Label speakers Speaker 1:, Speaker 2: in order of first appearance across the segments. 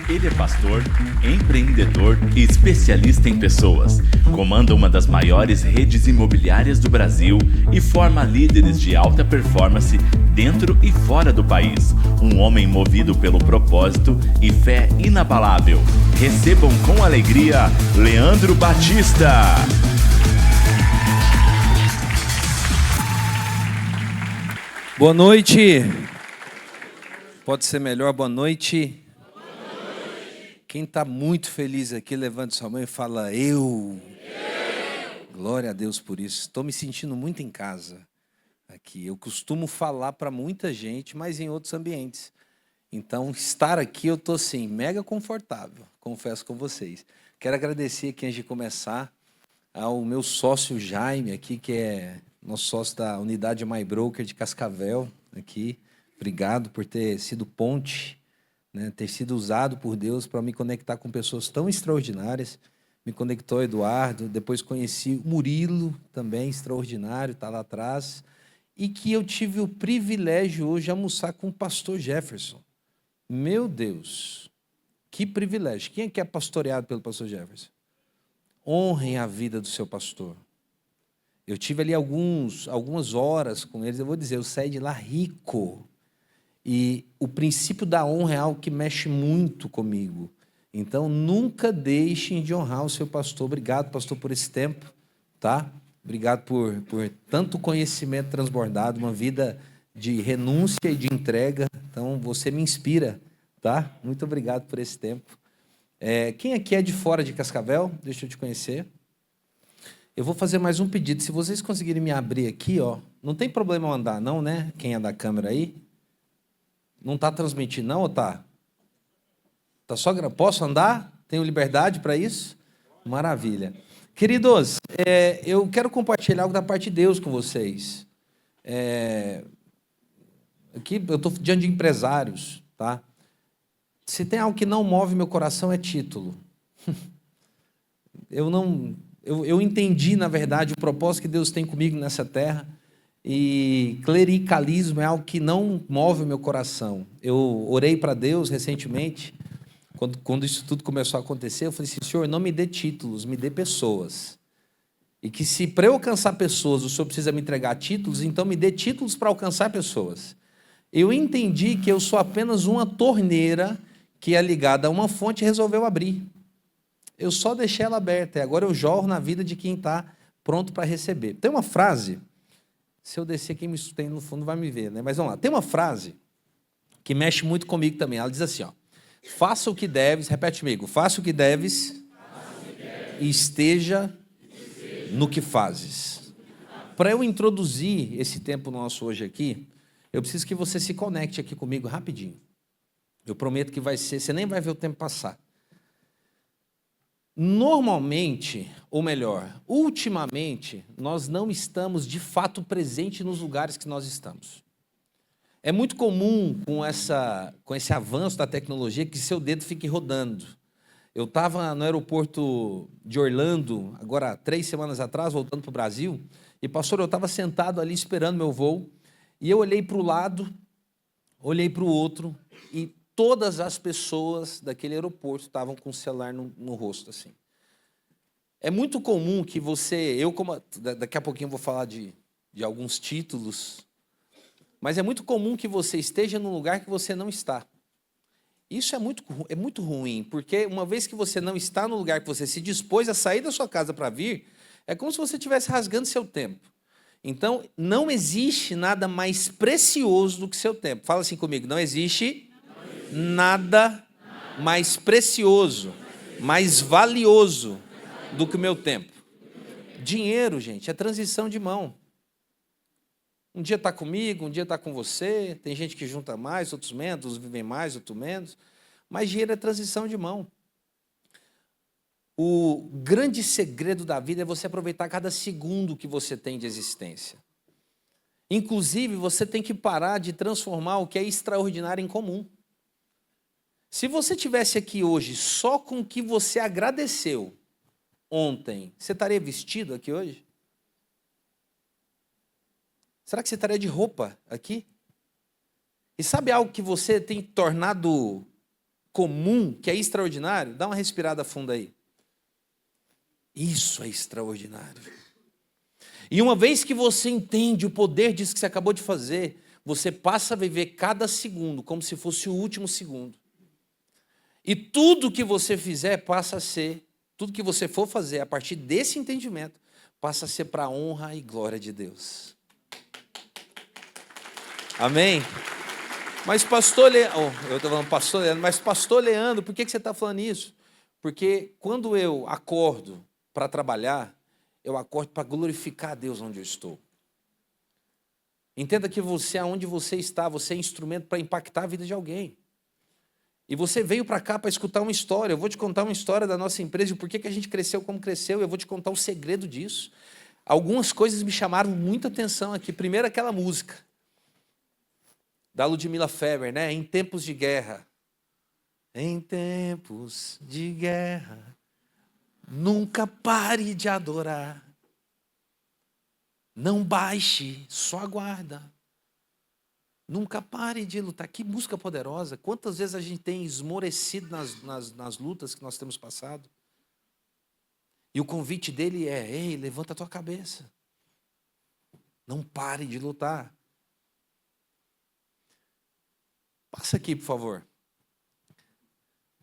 Speaker 1: Ele é pastor, empreendedor e especialista em pessoas. Comanda uma das maiores redes imobiliárias do Brasil e forma líderes de alta performance dentro e fora do país. Um homem movido pelo propósito e fé inabalável. Recebam com alegria Leandro Batista.
Speaker 2: Boa noite. Pode ser melhor, boa noite. Quem está muito feliz aqui, levante sua mão e fala, eu. Glória a Deus por isso. Estou me sentindo muito em casa aqui. Eu costumo falar para muita gente, mas em outros ambientes. Então, estar aqui, eu estou assim, mega confortável, confesso com vocês. Quero agradecer aqui, antes de começar, ao meu sócio Jaime aqui, que é nosso sócio da unidade My Broker de Cascavel aqui. Obrigado por ter sido ponte, né, ter sido usado por Deus para me conectar com pessoas tão extraordinárias. Me conectou o Eduardo, depois conheci o Murilo, também extraordinário, está lá atrás. E que eu tive o privilégio hoje de almoçar com o pastor Jefferson. Meu Deus, que privilégio. Quem é que é pastoreado pelo pastor Jefferson? Honrem a vida do seu pastor. Eu tive ali algumas horas com eles, eu vou dizer, eu saí de lá rico. E o princípio da honra é algo que mexe muito comigo. Então, nunca deixem de honrar o seu pastor. Obrigado, pastor, por esse tempo, tá? Obrigado por tanto conhecimento transbordado, uma vida de renúncia e de entrega. Então, você me inspira, tá? Muito obrigado por esse tempo. Quem aqui é de fora de Cascavel? Deixa eu te conhecer. Eu vou fazer mais um pedido. Se vocês conseguirem me abrir aqui, ó, não tem problema eu andar, não, né? Quem é da câmera aí? Não está transmitindo, não, ou está? Tá só, posso andar? Tenho liberdade para isso? Maravilha. Queridos, eu quero compartilhar algo da parte de Deus com vocês. Aqui eu estou diante de empresários, tá? Se tem algo que não move meu coração é título. Eu entendi, na verdade, o propósito que Deus tem comigo nessa terra. E clericalismo é algo que não move o meu coração. Eu orei para Deus recentemente, quando isso tudo começou a acontecer, eu falei assim, Senhor, não me dê títulos, me dê pessoas. E que se para eu alcançar pessoas, o Senhor precisa me entregar títulos, então me dê títulos para alcançar pessoas. Eu entendi que eu sou apenas uma torneira que é ligada a uma fonte e resolveu abrir. Eu só deixei ela aberta, e agora eu jorro na vida de quem está pronto para receber. Tem uma frase... Se eu descer, quem me sustém no fundo vai me ver, né? Mas vamos lá. Tem uma frase que mexe muito comigo também. Ela diz assim, ó. Faça o que deves, repete comigo. Faça o que deves e esteja no que fazes. Para eu introduzir esse tempo nosso hoje aqui, eu preciso que você se conecte aqui comigo rapidinho. Eu prometo que vai ser, você nem vai ver o tempo passar. Normalmente, ou melhor, ultimamente, nós não estamos de fato presentes nos lugares que nós estamos. É muito comum com esse avanço da tecnologia que seu dedo fique rodando. Eu estava no aeroporto de Orlando, agora 3 semanas atrás, voltando para o Brasil, e pastor, eu estava sentado ali esperando meu voo, e eu olhei para o lado, olhei para o outro, e todas as pessoas daquele aeroporto estavam com o celular no rosto, assim. É muito comum que daqui a pouquinho eu vou falar de alguns títulos, mas é muito comum que você esteja num lugar que você não está. Isso é muito ruim, porque uma vez que você não está no lugar que você se dispôs a sair da sua casa para vir, é como se você estivesse rasgando seu tempo. Então, não existe nada mais precioso do que seu tempo. Fala assim comigo, não existe nada mais precioso, mais valioso do que o meu tempo. Dinheiro, gente, é transição de mão. Um dia está comigo, um dia está com você. Tem gente que junta mais, outros menos, uns vivem mais, outros menos. Mas dinheiro é transição de mão. O grande segredo da vida é você aproveitar cada segundo que você tem de existência. Inclusive, você tem que parar de transformar o que é extraordinário em comum. Se você estivesse aqui hoje só com o que você agradeceu ontem, você estaria vestido aqui hoje? Será que você estaria de roupa aqui? E sabe algo que você tem tornado comum, que é extraordinário, dá uma respirada funda aí. Isso é extraordinário. E uma vez que você entende o poder disso que você acabou de fazer, você passa a viver cada segundo como se fosse o último segundo. E tudo que você fizer passa a ser, tudo que você for fazer a partir desse entendimento, passa a ser para a honra e glória de Deus. Amém? Mas pastor Leandro, eu estou falando pastor Leandro, mas pastor Leandro, por que você está falando isso? Porque quando eu acordo para trabalhar, eu acordo para glorificar a Deus onde eu estou. Entenda que você, aonde você está, você é instrumento para impactar a vida de alguém. E você veio para cá para escutar uma história. Eu vou te contar uma história da nossa empresa e por que a gente cresceu como cresceu. Eu vou te contar o segredo disso. Algumas coisas me chamaram muita atenção aqui. Primeiro, aquela música da Ludmilla Feber, né? Em tempos de guerra. Em tempos de guerra, nunca pare de adorar. Não baixe, só aguarda. Nunca pare de lutar. Que música poderosa. Quantas vezes a gente tem esmorecido nas lutas que nós temos passado. E o convite dele é, ei, levanta a tua cabeça. Não pare de lutar. Passa aqui, por favor.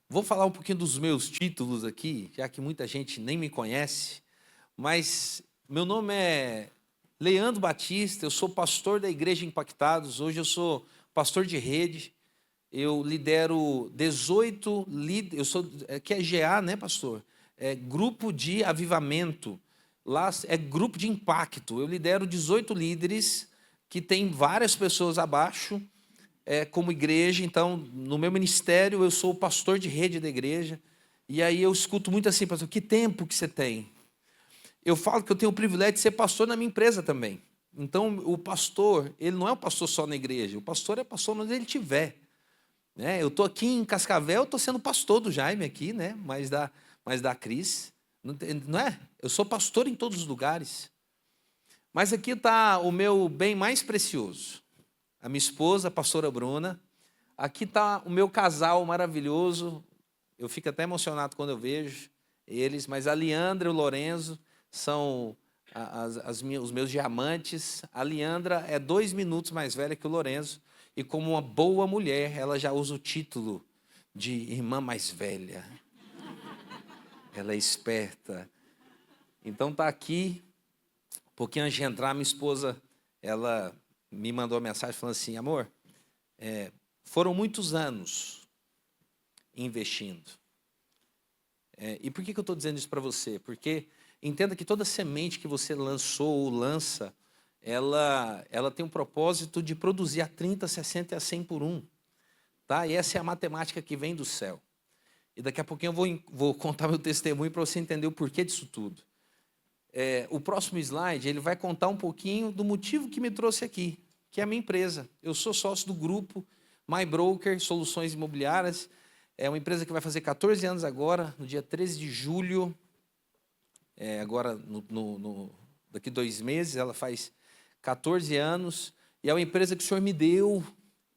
Speaker 2: Vou falar um pouquinho dos meus títulos aqui, já que muita gente nem me conhece, mas meu nome é Leandro Batista, eu sou pastor da Igreja Impactados, hoje eu sou pastor de rede, eu lidero 18 líderes, que é GA, né, pastor? É grupo de avivamento, lá é grupo de impacto, eu lidero 18 líderes que tem várias pessoas abaixo, como igreja. Então, no meu ministério, eu sou o pastor de rede da igreja, e aí eu escuto muito assim, pastor, que tempo que você tem? Eu falo que eu tenho o privilégio de ser pastor na minha empresa também. Então, o pastor, ele não é um pastor só na igreja, o pastor é pastor onde ele estiver. Né? Eu estou aqui em Cascavel, estou sendo pastor do Jaime aqui, né? mas da Cris, não é? Eu sou pastor em todos os lugares. Mas aqui está o meu bem mais precioso. A minha esposa, a pastora Bruna. Aqui está o meu casal maravilhoso. Eu fico até emocionado quando eu vejo eles. Mas a Leandra e o Lorenzo são os meus diamantes. A Leandra é 2 minutos mais velha que o Lorenzo. E como uma boa mulher, ela já usa o título de irmã mais velha. Ela é esperta. Então está aqui. Um pouquinho antes de entrar, minha esposa, ela me mandou uma mensagem falando assim, amor, foram muitos anos investindo. E por que eu estou dizendo isso para você? Porque entenda que toda semente que você lançou ou lança, ela tem um propósito de produzir a 30, 60 e a 100 por 1. Tá? E essa é a matemática que vem do céu. E daqui a pouquinho eu vou contar meu testemunho para você entender o porquê disso tudo. O próximo slide, ele vai contar um pouquinho do motivo que me trouxe aqui, que é a minha empresa. Eu sou sócio do grupo My Broker Soluções Imobiliárias. É uma empresa que vai fazer 14 anos agora, no dia 13 de julho. Agora, daqui 2 meses, ela faz 14 anos. E é uma empresa que o Senhor me deu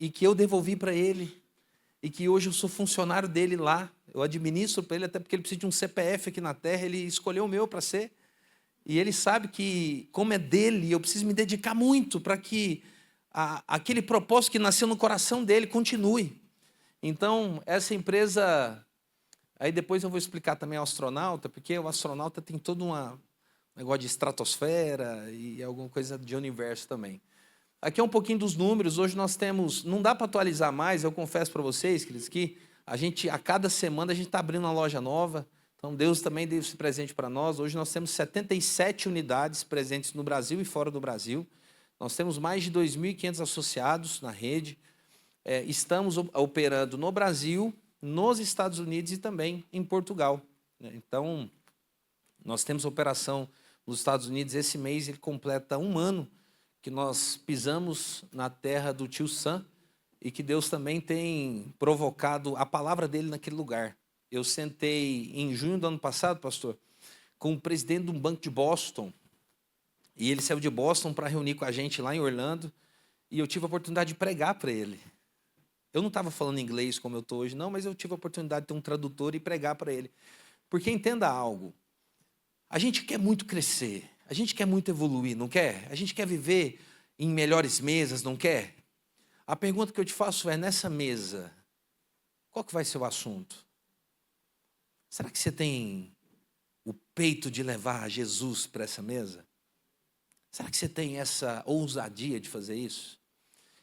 Speaker 2: e que eu devolvi para Ele. E que hoje eu sou funcionário dele lá. Eu administro para ele, até porque ele precisa de um CPF aqui na terra. Ele escolheu o meu para ser. E ele sabe que, como é dele, eu preciso me dedicar muito para que aquele propósito que nasceu no coração dele continue. Então, essa empresa... Aí depois eu vou explicar também ao astronauta, porque o astronauta tem todo um negócio de estratosfera e alguma coisa de universo também. Aqui é um pouquinho dos números. Hoje nós temos... Não dá para atualizar mais, eu confesso para vocês, queridos, que a cada semana a gente está abrindo uma loja nova. Então, Deus também deu esse presente para nós. Hoje nós temos 77 unidades presentes no Brasil e fora do Brasil. Nós temos mais de 2.500 associados na rede. Estamos operando no Brasil, nos Estados Unidos e também em Portugal. Então, nós temos operação nos Estados Unidos. Esse mês ele completa 1 ano que nós pisamos na terra do tio Sam e que Deus também tem provocado a palavra dele naquele lugar. Eu sentei em junho do ano passado, pastor, com o presidente de um banco de Boston. E ele saiu de Boston para reunir com a gente lá em Orlando. E eu tive a oportunidade de pregar para ele. Eu não estava falando inglês como eu estou hoje, não, mas eu tive a oportunidade de ter um tradutor e pregar para ele. Porque entenda algo, a gente quer muito crescer, a gente quer muito evoluir, não quer? A gente quer viver em melhores mesas, não quer? A pergunta que eu te faço é, nessa mesa, qual que vai ser o assunto? Será que você tem o peito de levar Jesus para essa mesa? Será que você tem essa ousadia de fazer isso?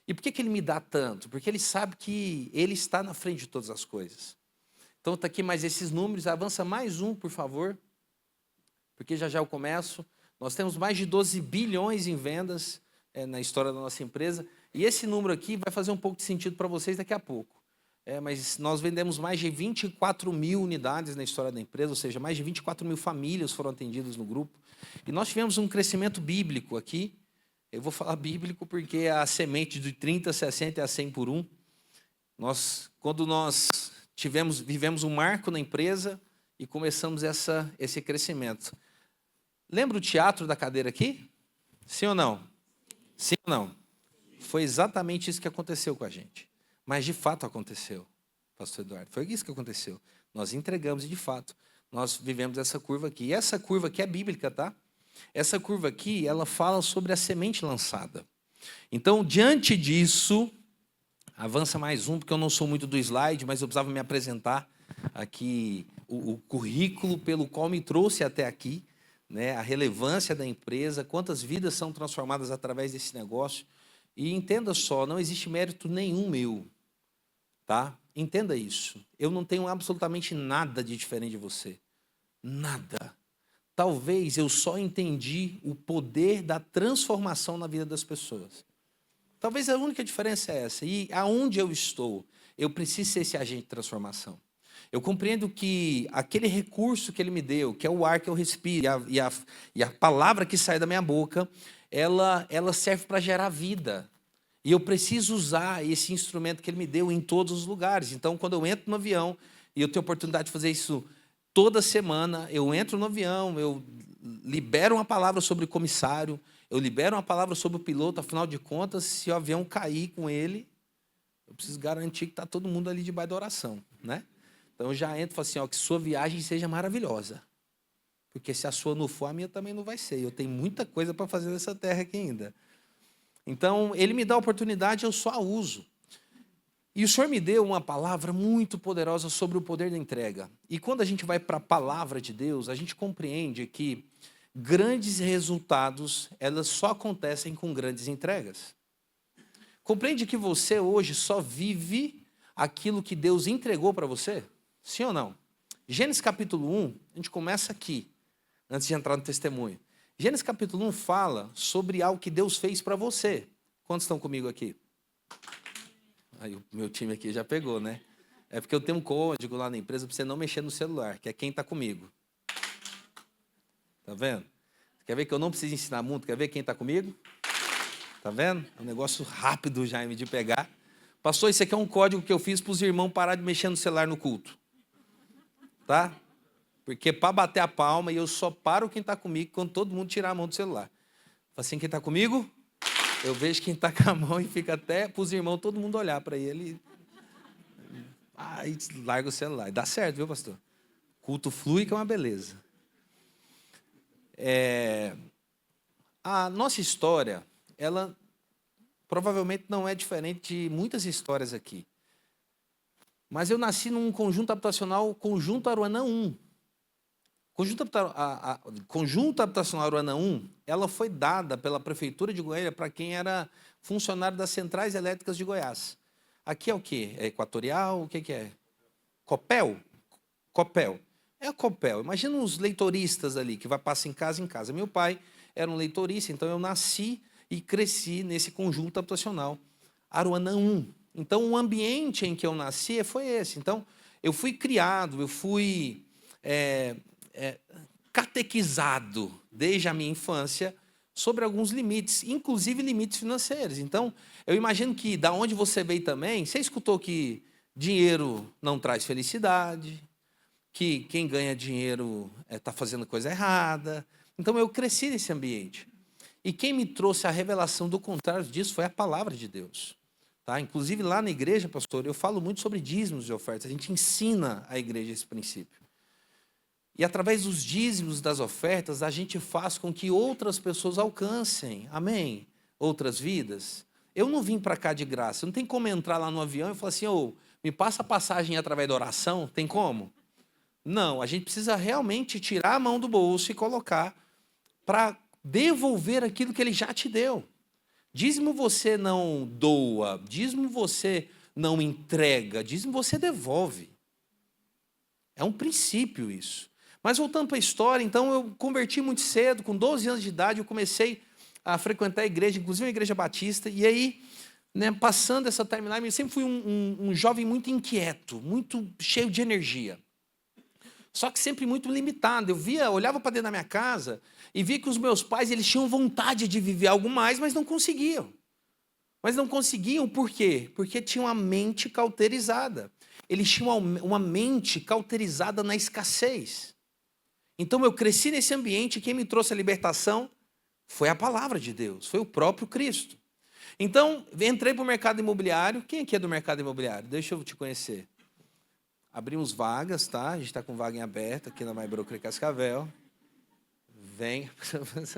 Speaker 2: E por que ele me dá tanto? Porque ele sabe que ele está na frente de todas as coisas. Então está aqui mais esses números, avança mais um, por favor, porque já eu começo. Nós temos mais de 12 bilhões em vendas na história da nossa empresa, e esse número aqui vai fazer um pouco de sentido para vocês daqui a pouco. Mas nós vendemos mais de 24 mil unidades na história da empresa, ou seja, mais de 24 mil famílias foram atendidas no grupo. E nós tivemos um crescimento bíblico aqui. Eu vou falar bíblico porque é a semente de 30, 60 e a 100 por 1. Quando nós vivemos um marco na empresa e começamos esse crescimento. Lembra o teatro da cadeira aqui? Sim ou não? Sim ou não? Foi exatamente isso que aconteceu com a gente. Mas de fato aconteceu, pastor Eduardo. Foi isso que aconteceu. Nós entregamos e de fato nós vivemos essa curva aqui. E essa curva aqui é bíblica, tá? Essa curva aqui, ela fala sobre a semente lançada. Então, diante disso, avança mais um, porque eu não sou muito do slide, mas eu precisava me apresentar aqui o currículo pelo qual me trouxe até aqui, né? A relevância da empresa, quantas vidas são transformadas através desse negócio. E entenda só, não existe mérito nenhum meu, tá? Entenda isso. Eu não tenho absolutamente nada de diferente de você. Nada. Talvez eu só entendi o poder da transformação na vida das pessoas. Talvez a única diferença é essa. E aonde eu estou, eu preciso ser esse agente de transformação. Eu compreendo que aquele recurso que ele me deu, que é o ar que eu respiro, e a palavra que sai da minha boca, ela serve para gerar vida. E eu preciso usar esse instrumento que ele me deu em todos os lugares. Então, quando eu entro no avião, e eu tenho a oportunidade de fazer isso toda semana, eu entro no avião, eu libero uma palavra sobre o comissário, eu libero uma palavra sobre o piloto, afinal de contas, se o avião cair com ele, eu preciso garantir que está todo mundo ali debaixo da oração, né? Então eu já entro e falo assim, ó, que sua viagem seja maravilhosa. Porque se a sua não for, a minha também não vai ser. Eu tenho muita coisa para fazer nessa terra aqui ainda. Então, ele me dá a oportunidade, eu só a uso. E o Senhor me deu uma palavra muito poderosa sobre o poder da entrega. E quando a gente vai para a palavra de Deus, a gente compreende que grandes resultados, elas só acontecem com grandes entregas. Compreende que você hoje só vive aquilo que Deus entregou para você? Sim ou não? Gênesis capítulo 1, a gente começa aqui, antes de entrar no testemunho. Gênesis capítulo 1 fala sobre algo que Deus fez para você. Quantos estão comigo aqui? Aí o meu time aqui já pegou, né? É porque eu tenho um código lá na empresa para você não mexer no celular, que é quem está comigo. Tá vendo? Quer ver que eu não preciso ensinar muito? Quer ver quem está comigo? Tá vendo? É um negócio rápido, Jaime, de pegar. Pastor, isso aqui é um código que eu fiz para os irmãos parar de mexer no celular no culto. Tá? Porque para bater a palma, e eu só paro quem está comigo quando todo mundo tirar a mão do celular. Assim, quem está comigo, eu vejo quem está com a mão e fica até para os irmãos, todo mundo olhar para ele. Aí larga o celular. Dá certo, viu, pastor? Culto flui, que é uma beleza. A nossa história, ela provavelmente não é diferente de muitas histórias aqui. Mas eu nasci num conjunto habitacional, Conjunto Aruanã 1. Conjunto Habitacional Aruanã 1, ela foi dada pela Prefeitura de Goiânia para quem era funcionário das Centrais Elétricas de Goiás. Aqui é o quê? É Equatorial? O que é? Copel? Copel. É a Copel. Imagina os leitoristas ali, que vai passar em casa em casa. Meu pai era um leitorista, então eu nasci e cresci nesse conjunto habitacional Aruanã 1. Então, o ambiente em que eu nasci foi esse. Então, eu fui criado, eu fui catequizado desde a minha infância sobre alguns limites, inclusive limites financeiros. Então, eu imagino que da onde você veio também, você escutou que dinheiro não traz felicidade, que quem ganha dinheiro está fazendo coisa errada. Então, eu cresci nesse ambiente. E quem me trouxe a revelação do contrário disso foi a palavra de Deus. Tá? Inclusive lá na igreja, pastor, eu falo muito sobre dízimos e ofertas. A gente ensina a igreja esse princípio. E através dos dízimos, das ofertas, a gente faz com que outras pessoas alcancem, amém? Outras vidas. Eu não vim para cá de graça. Não tem como entrar lá no avião e falar assim, me passa a passagem através da oração. Tem como? Não, a gente precisa realmente tirar a mão do bolso e colocar para devolver aquilo que ele já te deu. Dízimo você não doa, dízimo você não entrega, dízimo você devolve. É um princípio isso. Mas voltando para a história, então eu converti muito cedo, com 12 anos de idade, eu comecei a frequentar a igreja, inclusive a igreja batista, e aí, né, passando essa timeline, eu sempre fui um jovem muito inquieto, muito cheio de energia. Só que sempre muito limitado. Olhava para dentro da minha casa e via que os meus pais eles tinham vontade de viver algo mais, mas não conseguiam. Mas não conseguiam por quê? Porque tinham a mente cauterizada. Eles tinham uma mente cauterizada na escassez. Então eu cresci nesse ambiente e quem me trouxe a libertação foi a palavra de Deus, foi o próprio Cristo. Então, entrei para o mercado imobiliário. Quem aqui é do mercado imobiliário? Deixa eu te conhecer. Abrimos vagas, tá? A gente está com vaga em aberto aqui na My Broker Cascavel. Vem,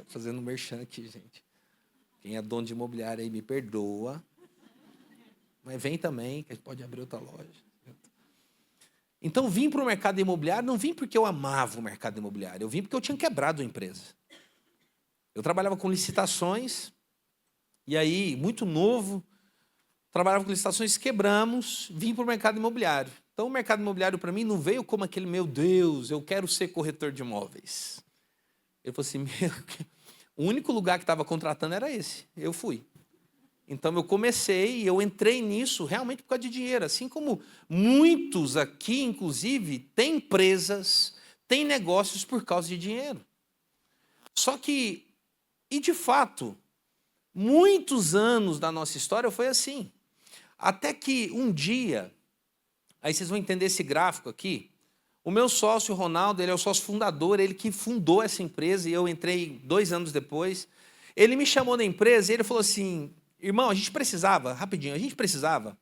Speaker 2: fazendo merchan aqui, gente. Quem é dono de imobiliário aí, me perdoa. Mas vem também, que a gente pode abrir outra loja. Então, vim para o mercado imobiliário, não vim porque eu amava o mercado imobiliário, eu vim porque eu tinha quebrado a empresa. Eu trabalhava com licitações, e aí, muito novo, trabalhava com licitações, quebramos, vim para o mercado imobiliário. Então, o mercado imobiliário, para mim, não veio como aquele, meu Deus, eu quero ser corretor de imóveis. Ele falou assim, o único lugar que estava contratando era esse, eu fui. Então, eu comecei, eu entrei nisso realmente por causa de dinheiro. Assim como muitos aqui, inclusive, têm empresas, têm negócios por causa de dinheiro. Só que, e de fato, muitos anos da nossa história foi assim. Até que um dia, aí vocês vão entender esse gráfico aqui, o meu sócio, o Ronaldo, ele é o sócio fundador, ele que fundou essa empresa, e eu entrei 2 anos depois. Ele me chamou na empresa e ele falou assim, irmão, a gente precisava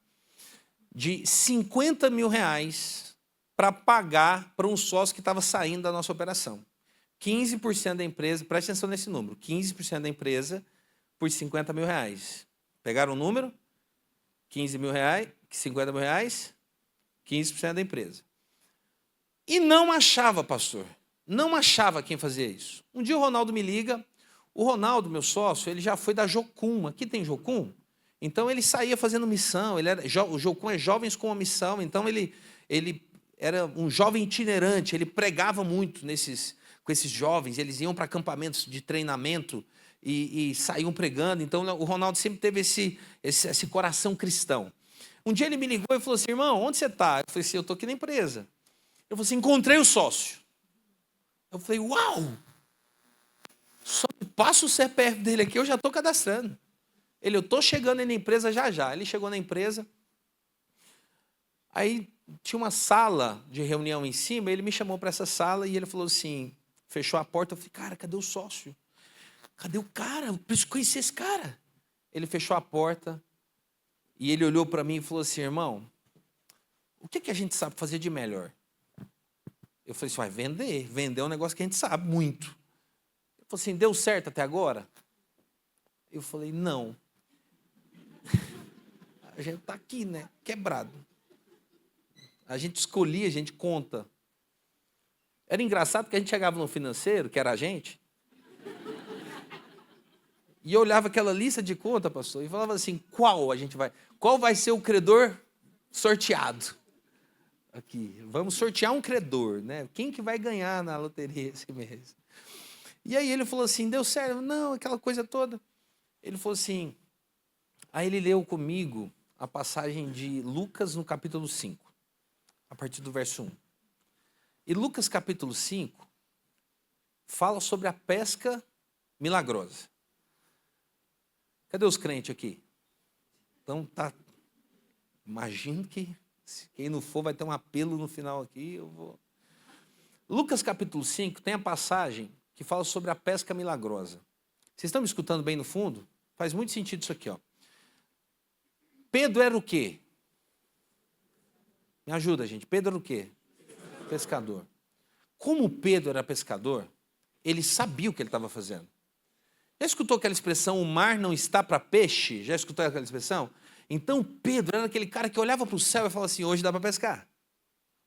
Speaker 2: de 50 mil reais para pagar para um sócio que estava saindo da nossa operação. 15% da empresa, preste atenção nesse número, 15% da empresa por 50 mil reais. Pegaram o número? 15 mil reais, 50 mil reais, 15% da empresa. E não achava, pastor, não achava quem fazia isso. Um dia o Ronaldo me liga, o Ronaldo, meu sócio, ele já foi da Jocum, aqui tem Jocum, então ele saía fazendo missão, o Jocum é Jovens com a Missão, então ele era um jovem itinerante, ele pregava muito com esses jovens, eles iam para acampamentos de treinamento e saíam pregando, então o Ronaldo sempre teve esse coração cristão. Um dia ele me ligou e falou assim, irmão, onde você está? Eu falei assim, eu estou aqui na empresa. Ele falou assim, encontrei o sócio. Eu falei, uau! Só passa o CPF dele aqui, eu já estou cadastrando. Eu estou chegando aí na empresa já. Ele chegou na empresa, aí tinha uma sala de reunião em cima, ele me chamou para essa sala e ele falou assim, fechou a porta, eu falei, cara, cadê o sócio? Cadê o cara? Eu preciso conhecer esse cara. Ele fechou a porta e ele olhou para mim e falou assim, irmão, o que a gente sabe fazer de melhor? Eu falei assim, vai vender. Vender é um negócio que a gente sabe muito. Ele falou assim, deu certo até agora? Eu falei, não. A gente está aqui, né? Quebrado. A gente escolhia, a gente conta. Era engraçado porque a gente chegava no financeiro, que era a gente, e eu olhava aquela lista de conta, pastor, e falava assim, qual vai ser o credor sorteado? Aqui, vamos sortear um credor, né? Quem que vai ganhar na loteria esse mês? E aí ele falou assim, deu certo? Não, aquela coisa toda. Ele falou assim, aí ele leu comigo a passagem de Lucas no capítulo 5, a partir do verso 1. E Lucas capítulo 5 fala sobre a pesca milagrosa. Cadê os crentes aqui? Então tá, imagino que quem não for vai ter um apelo no final aqui. Lucas capítulo 5 tem a passagem que fala sobre a pesca milagrosa. Vocês estão me escutando bem no fundo? Faz muito sentido isso aqui, ó. Pedro era o quê? Me ajuda, gente. Pedro era o quê? Pescador. Como Pedro era pescador, ele sabia o que ele estava fazendo. Já escutou aquela expressão, o mar não está para peixe? Já escutou aquela expressão? Então Pedro era aquele cara que olhava para o céu e falava assim, hoje dá para pescar.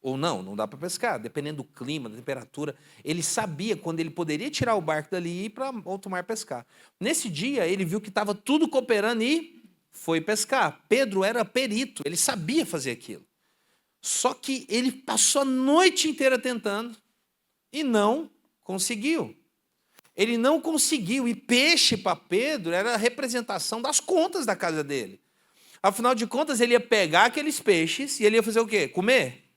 Speaker 2: Ou não, não dá para pescar, dependendo do clima, da temperatura. Ele sabia quando ele poderia tirar o barco dali e ir para outro mar pescar. Nesse dia, ele viu que estava tudo cooperando e foi pescar. Pedro era perito, ele sabia fazer aquilo. Só que ele passou a noite inteira tentando e não conseguiu. Ele não conseguiu, e peixe para Pedro era a representação das contas da casa dele. Afinal de contas, ele ia pegar aqueles peixes e ele ia fazer o quê? Comer?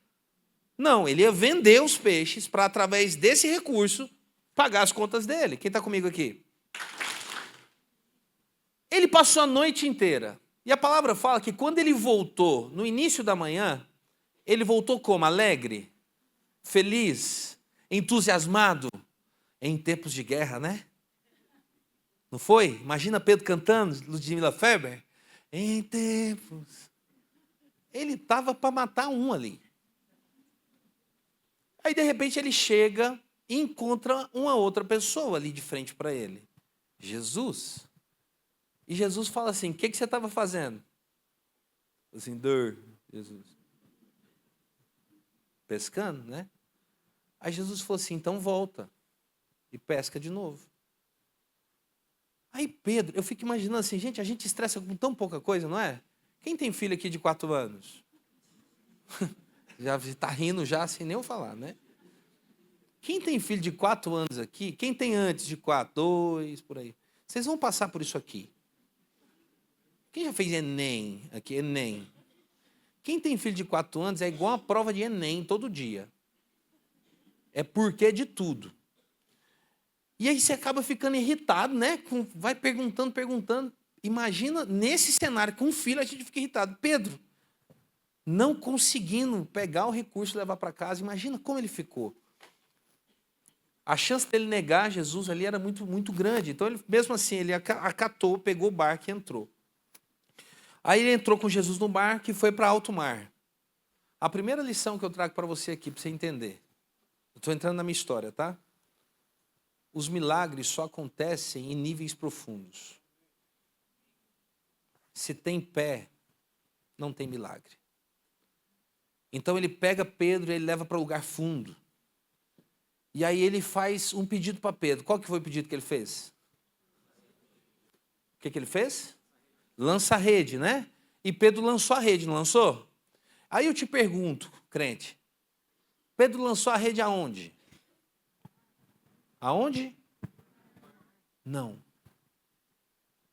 Speaker 2: Não, ele ia vender os peixes para, através desse recurso, pagar as contas dele. Quem está comigo aqui? Ele passou a noite inteira. E a palavra fala que quando ele voltou, no início da manhã, ele voltou como? Alegre, feliz, entusiasmado, em tempos de guerra, né? Não foi? Imagina Pedro cantando, Ludmila Feber. Em tempos. Ele estava para matar um ali. Aí, de repente, ele chega e encontra uma outra pessoa ali de frente para ele. Jesus. E Jesus fala assim, o que você estava fazendo? Assim, Jesus. Pescando, né? Aí Jesus falou assim, então volta e pesca de novo. Aí Pedro, eu fico imaginando assim, gente, a gente estressa com tão pouca coisa, não é? Quem tem filho aqui de 4 anos? Já está rindo já, sem nem eu falar, né? Quem tem filho de 4 anos aqui, quem tem antes de 4, 2, por aí, vocês vão passar por isso aqui. Quem já fez Enem aqui? Enem. Quem tem filho de 4 anos é igual a prova de Enem todo dia. É porque de tudo. E aí você acaba ficando irritado, né? Vai perguntando. Imagina, nesse cenário, com um filho, a gente fica irritado. Pedro, não conseguindo pegar o recurso e levar para casa, imagina como ele ficou. A chance dele negar Jesus ali era muito, muito grande. Então, ele, mesmo assim, ele acatou, pegou o barco e entrou. Aí ele entrou com Jesus no barco e foi para alto mar. A primeira lição que eu trago para você aqui, para você entender. Eu estou entrando na minha história, tá? Os milagres só acontecem em níveis profundos. Se tem pé, não tem milagre. Então ele pega Pedro e ele leva para um lugar fundo. E aí ele faz um pedido para Pedro. Qual que foi o pedido que ele fez? O que ele fez? Lança a rede, né? E Pedro lançou a rede, não lançou? Aí eu te pergunto, crente, Pedro lançou a rede aonde? Aonde? Não.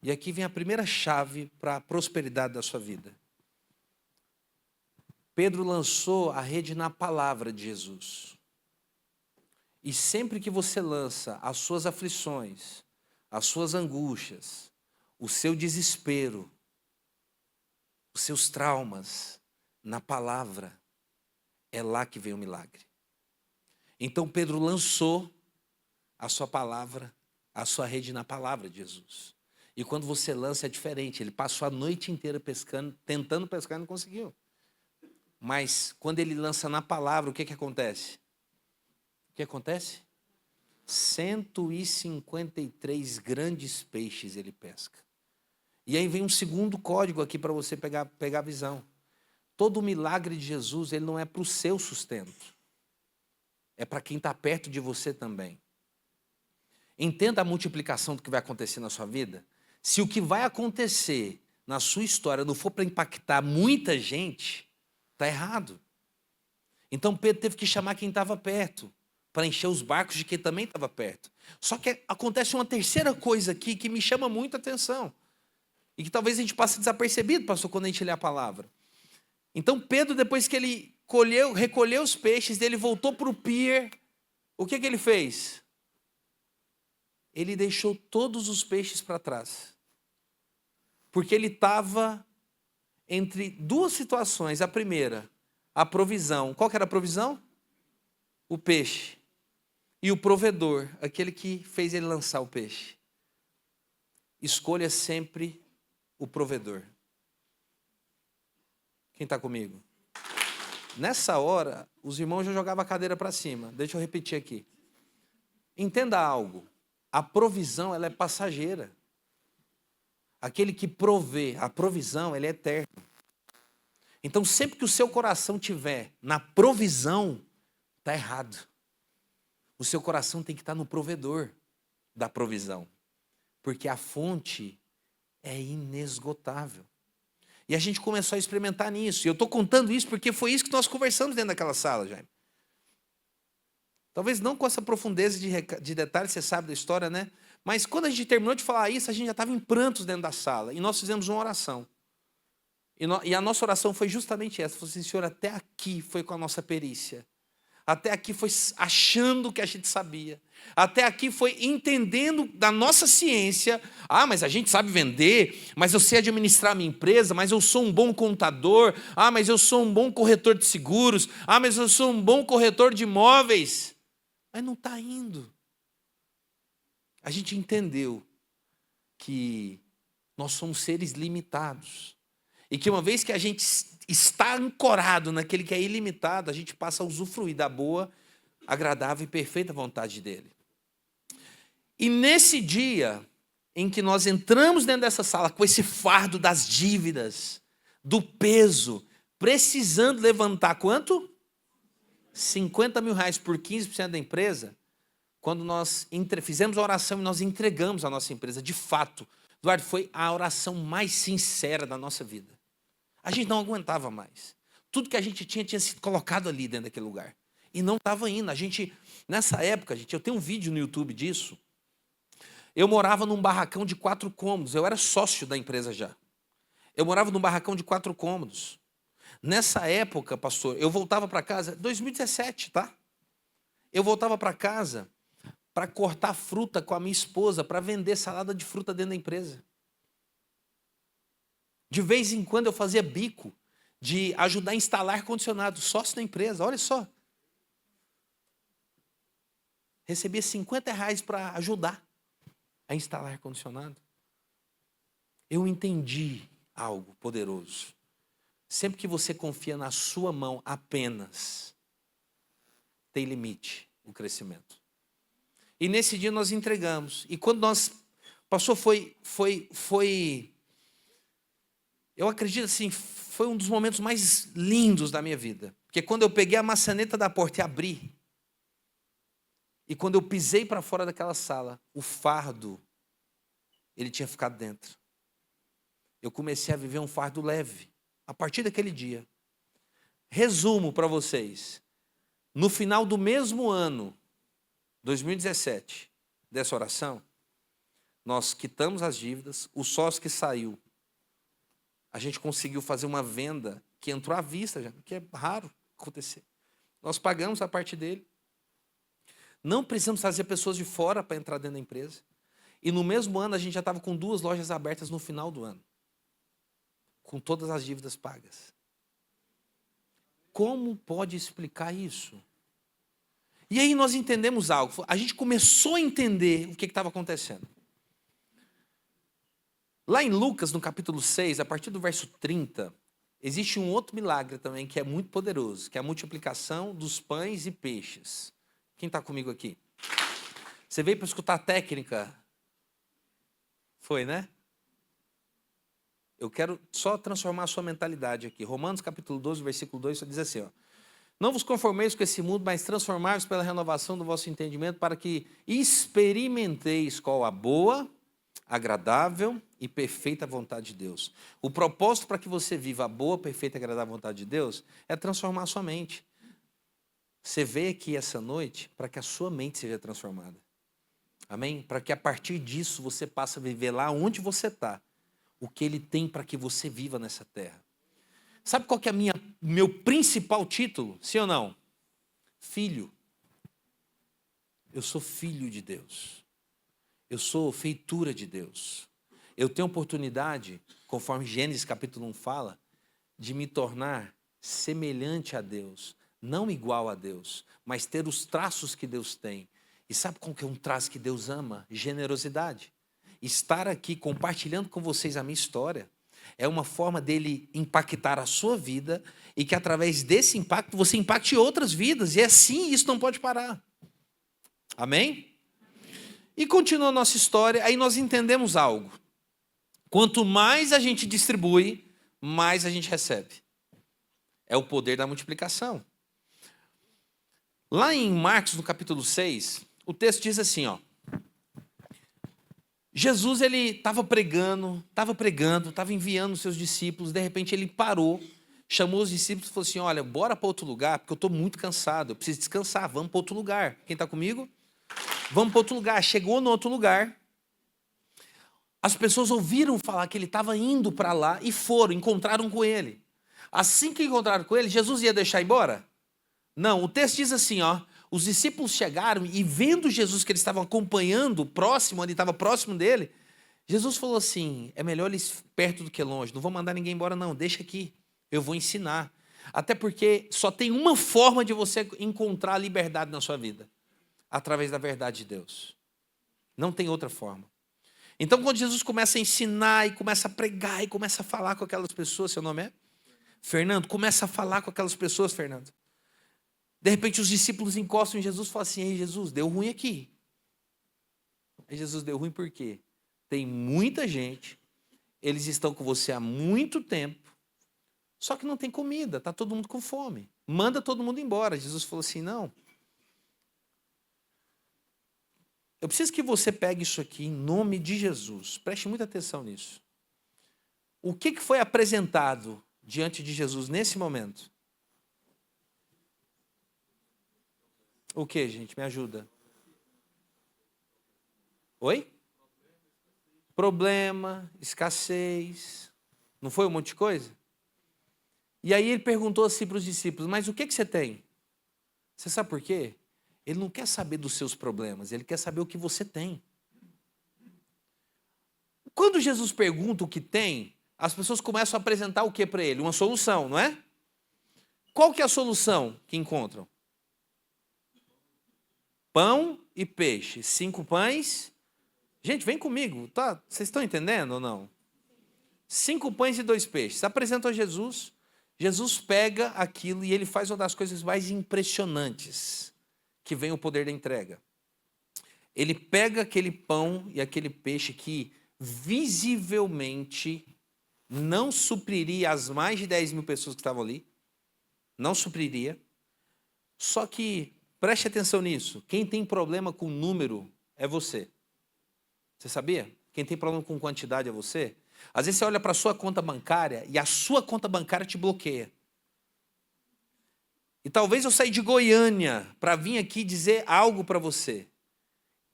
Speaker 2: E aqui vem a primeira chave para a prosperidade da sua vida. Pedro lançou a rede na palavra de Jesus. E sempre que você lança as suas aflições, as suas angústias, o seu desespero, os seus traumas, na palavra, é lá que vem o milagre. Então Pedro lançou a sua palavra, a sua rede na palavra de Jesus. E quando você lança é diferente. Ele passou a noite inteira pescando, tentando pescar e não conseguiu. Mas quando ele lança na palavra, o que acontece? O que acontece? 153 grandes peixes ele pesca. E aí vem um segundo código aqui para você pegar a visão. Todo o milagre de Jesus, ele não é para o seu sustento. É para quem está perto de você também. Entenda a multiplicação do que vai acontecer na sua vida. Se o que vai acontecer na sua história não for para impactar muita gente, está errado. Então Pedro teve que chamar quem estava perto, para encher os barcos de quem também estava perto. Só que acontece uma terceira coisa aqui que me chama muito a atenção. E que talvez a gente passe desapercebido, pastor, quando a gente lê a palavra. Então Pedro, depois que ele recolheu os peixes, ele voltou para o pier. O que ele fez? Ele deixou todos os peixes para trás. Porque ele estava entre duas situações. A primeira, a provisão. Qual que era a provisão? O peixe. E o provedor, aquele que fez ele lançar o peixe. Escolha sempre o provedor. Quem está comigo? Nessa hora, os irmãos já jogavam a cadeira para cima. Deixa eu repetir aqui. Entenda algo. A provisão, ela é passageira. Aquele que provê, a provisão, ela é eterna. Então, sempre que o seu coração estiver na provisão, está errado. O seu coração tem que estar no provedor da provisão. Porque a fonte é inesgotável. E a gente começou a experimentar nisso. E eu estou contando isso porque foi isso que nós conversamos dentro daquela sala, Jaime. Talvez não com essa profundeza de detalhes, você sabe da história, né? Mas quando a gente terminou de falar isso, a gente já estava em prantos dentro da sala. E nós fizemos uma oração. E a nossa oração foi justamente essa. Falei assim, Senhor, até aqui foi com a nossa perícia. Até aqui foi achando que a gente sabia. Até aqui foi entendendo da nossa ciência. Ah, mas a gente sabe vender, mas eu sei administrar a minha empresa, mas eu sou um bom contador. Ah, mas eu sou um bom corretor de seguros. Ah, mas eu sou um bom corretor de imóveis. Mas não está indo. A gente entendeu que nós somos seres limitados. E que uma vez que a gente está ancorado naquele que é ilimitado, a gente passa a usufruir da boa, agradável e perfeita vontade dele. E nesse dia em que nós entramos dentro dessa sala com esse fardo das dívidas, do peso, precisando levantar quanto? 50 mil reais por 15% da empresa, quando nós fizemos a oração e nós entregamos a nossa empresa, de fato, Eduardo, foi a oração mais sincera da nossa vida. A gente não aguentava mais. Tudo que a gente tinha sido colocado ali dentro daquele lugar. E não estava indo. A gente, nessa época, eu tenho um vídeo no YouTube disso. Eu morava num barracão de 4 cômodos. Eu era sócio da empresa já. Eu morava num barracão de 4 cômodos. Nessa época, pastor, eu voltava para casa, 2017, tá? Eu voltava para casa para cortar fruta com a minha esposa, para vender salada de fruta dentro da empresa. De vez em quando eu fazia bico de ajudar a instalar ar-condicionado, sócio da empresa, olha só. Recebia 50 reais para ajudar a instalar ar-condicionado. Eu entendi algo poderoso. Sempre que você confia na sua mão apenas, tem limite o crescimento. E nesse dia nós entregamos. E quando nós... Passou, eu acredito assim, foi um dos momentos mais lindos da minha vida. Porque quando eu peguei a maçaneta da porta e abri, e quando eu pisei para fora daquela sala, o fardo, ele tinha ficado dentro. Eu comecei a viver um fardo leve, a partir daquele dia. Resumo para vocês. No final do mesmo ano, 2017, dessa oração, nós quitamos as dívidas, o sócio que saiu, a gente conseguiu fazer uma venda que entrou à vista, já, que é raro acontecer. Nós pagamos a parte dele. Não precisamos trazer pessoas de fora para entrar dentro da empresa. E no mesmo ano a gente já estava com 2 lojas abertas no final do ano. Com todas as dívidas pagas. Como pode explicar isso? E aí nós entendemos algo. A gente começou a entender o que estava acontecendo. Lá em Lucas, no capítulo 6, a partir do verso 30, existe um outro milagre também que é muito poderoso, que é a multiplicação dos pães e peixes. Quem está comigo aqui? Você veio para escutar a técnica? Foi, né? Eu quero só transformar a sua mentalidade aqui. Romanos capítulo 12, versículo 2, só diz assim, ó. Não vos conformeis com esse mundo, mas transformai-vos pela renovação do vosso entendimento, para que experimenteis qual a boa, agradável e perfeita vontade de Deus. O propósito para que você viva a boa, perfeita e agradável vontade de Deus é transformar a sua mente. Você veio aqui essa noite para que a sua mente seja transformada. Amém? Para que a partir disso você passe a viver lá onde você está. O que Ele tem para que você viva nessa terra. Sabe qual que é meu principal título? Sim ou não? Filho. Eu sou filho de Deus. Eu sou feitura de Deus. Eu tenho oportunidade, conforme Gênesis capítulo 1 fala, de me tornar semelhante a Deus. Não igual a Deus, mas ter os traços que Deus tem. E sabe qual que é um traço que Deus ama? Generosidade. Estar aqui compartilhando com vocês a minha história. É uma forma dele impactar a sua vida e que através desse impacto você impacte outras vidas. E é assim, isso não pode parar. Amém? E continua a nossa história, aí nós entendemos algo. Quanto mais a gente distribui, mais a gente recebe. É o poder da multiplicação. Lá em Marcos, no capítulo 6, o texto diz assim, ó. Jesus, ele estava pregando, estava enviando os seus discípulos, de repente ele parou, chamou os discípulos e falou assim, olha, bora para outro lugar, porque eu estou muito cansado, eu preciso descansar, vamos para outro lugar. Quem está comigo? Vamos para outro lugar. Chegou no outro lugar, as pessoas ouviram falar que ele estava indo para lá e foram, encontraram com ele. Assim que encontraram com ele, Jesus ia deixar embora? Não, o texto diz assim, ó, os discípulos chegaram e vendo Jesus que eles estavam acompanhando, próximo, onde estava próximo dele, Jesus falou assim, é melhor eles perto do que longe, não vou mandar ninguém embora não, deixa aqui, eu vou ensinar. Até porque só tem uma forma de você encontrar a liberdade na sua vida, através da verdade de Deus. Não tem outra forma. Então, quando Jesus começa a ensinar e começa a pregar e começa a falar com aquelas pessoas, seu nome é? Fernando, começa a falar com aquelas pessoas, Fernando. De repente, os discípulos encostam em Jesus e falam assim, ei, Jesus, deu ruim aqui. Aí Jesus, deu ruim por quê? Tem muita gente, eles estão com você há muito tempo, só que não tem comida, está todo mundo com fome. Manda todo mundo embora. Jesus falou assim, não. Eu preciso que você pegue isso aqui em nome de Jesus. Preste muita atenção nisso. O que foi apresentado diante de Jesus nesse momento? O que, gente? Me ajuda. Oi? Problema, escassez. Não foi um monte de coisa? E aí ele perguntou assim para os discípulos, mas o que você tem? Você sabe por quê? Ele não quer saber dos seus problemas, ele quer saber o que você tem. Quando Jesus pergunta o que tem, as pessoas começam a apresentar o que para ele? Uma solução, não é? Qual que é a solução que encontram? Pão e peixe. 5 pães. Gente, vem comigo, tá? Vocês estão entendendo ou não? 5 pães e 2 peixes. Apresentam a Jesus. Jesus pega aquilo e ele faz uma das coisas mais impressionantes, que vem o poder da entrega. Ele pega aquele pão e aquele peixe que visivelmente não supriria as mais de 10 mil pessoas que estavam ali. Não supriria. Só que, preste atenção nisso, quem tem problema com número é você. Você sabia? Quem tem problema com quantidade é você. Às vezes você olha para a sua conta bancária e a sua conta bancária te bloqueia. E talvez eu saia de Goiânia para vir aqui dizer algo para você.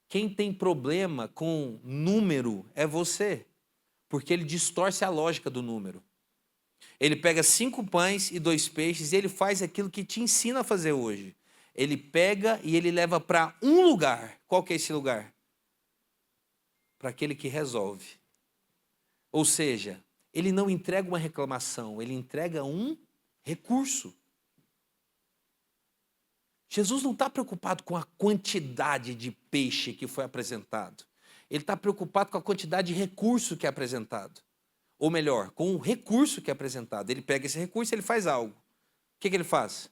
Speaker 2: Quem tem problema com número é você, porque ele distorce a lógica do número. Ele pega 5 pães e 2 peixes e ele faz aquilo que te ensina a fazer hoje. Ele pega e ele leva para um lugar. Qual que é esse lugar? Para aquele que resolve. Ou seja, ele não entrega uma reclamação, ele entrega um recurso. Jesus não está preocupado com a quantidade de peixe que foi apresentado. Ele está preocupado com a quantidade de recurso que é apresentado. Ou melhor, com o recurso que é apresentado. Ele pega esse recurso e ele faz algo. O que ele faz?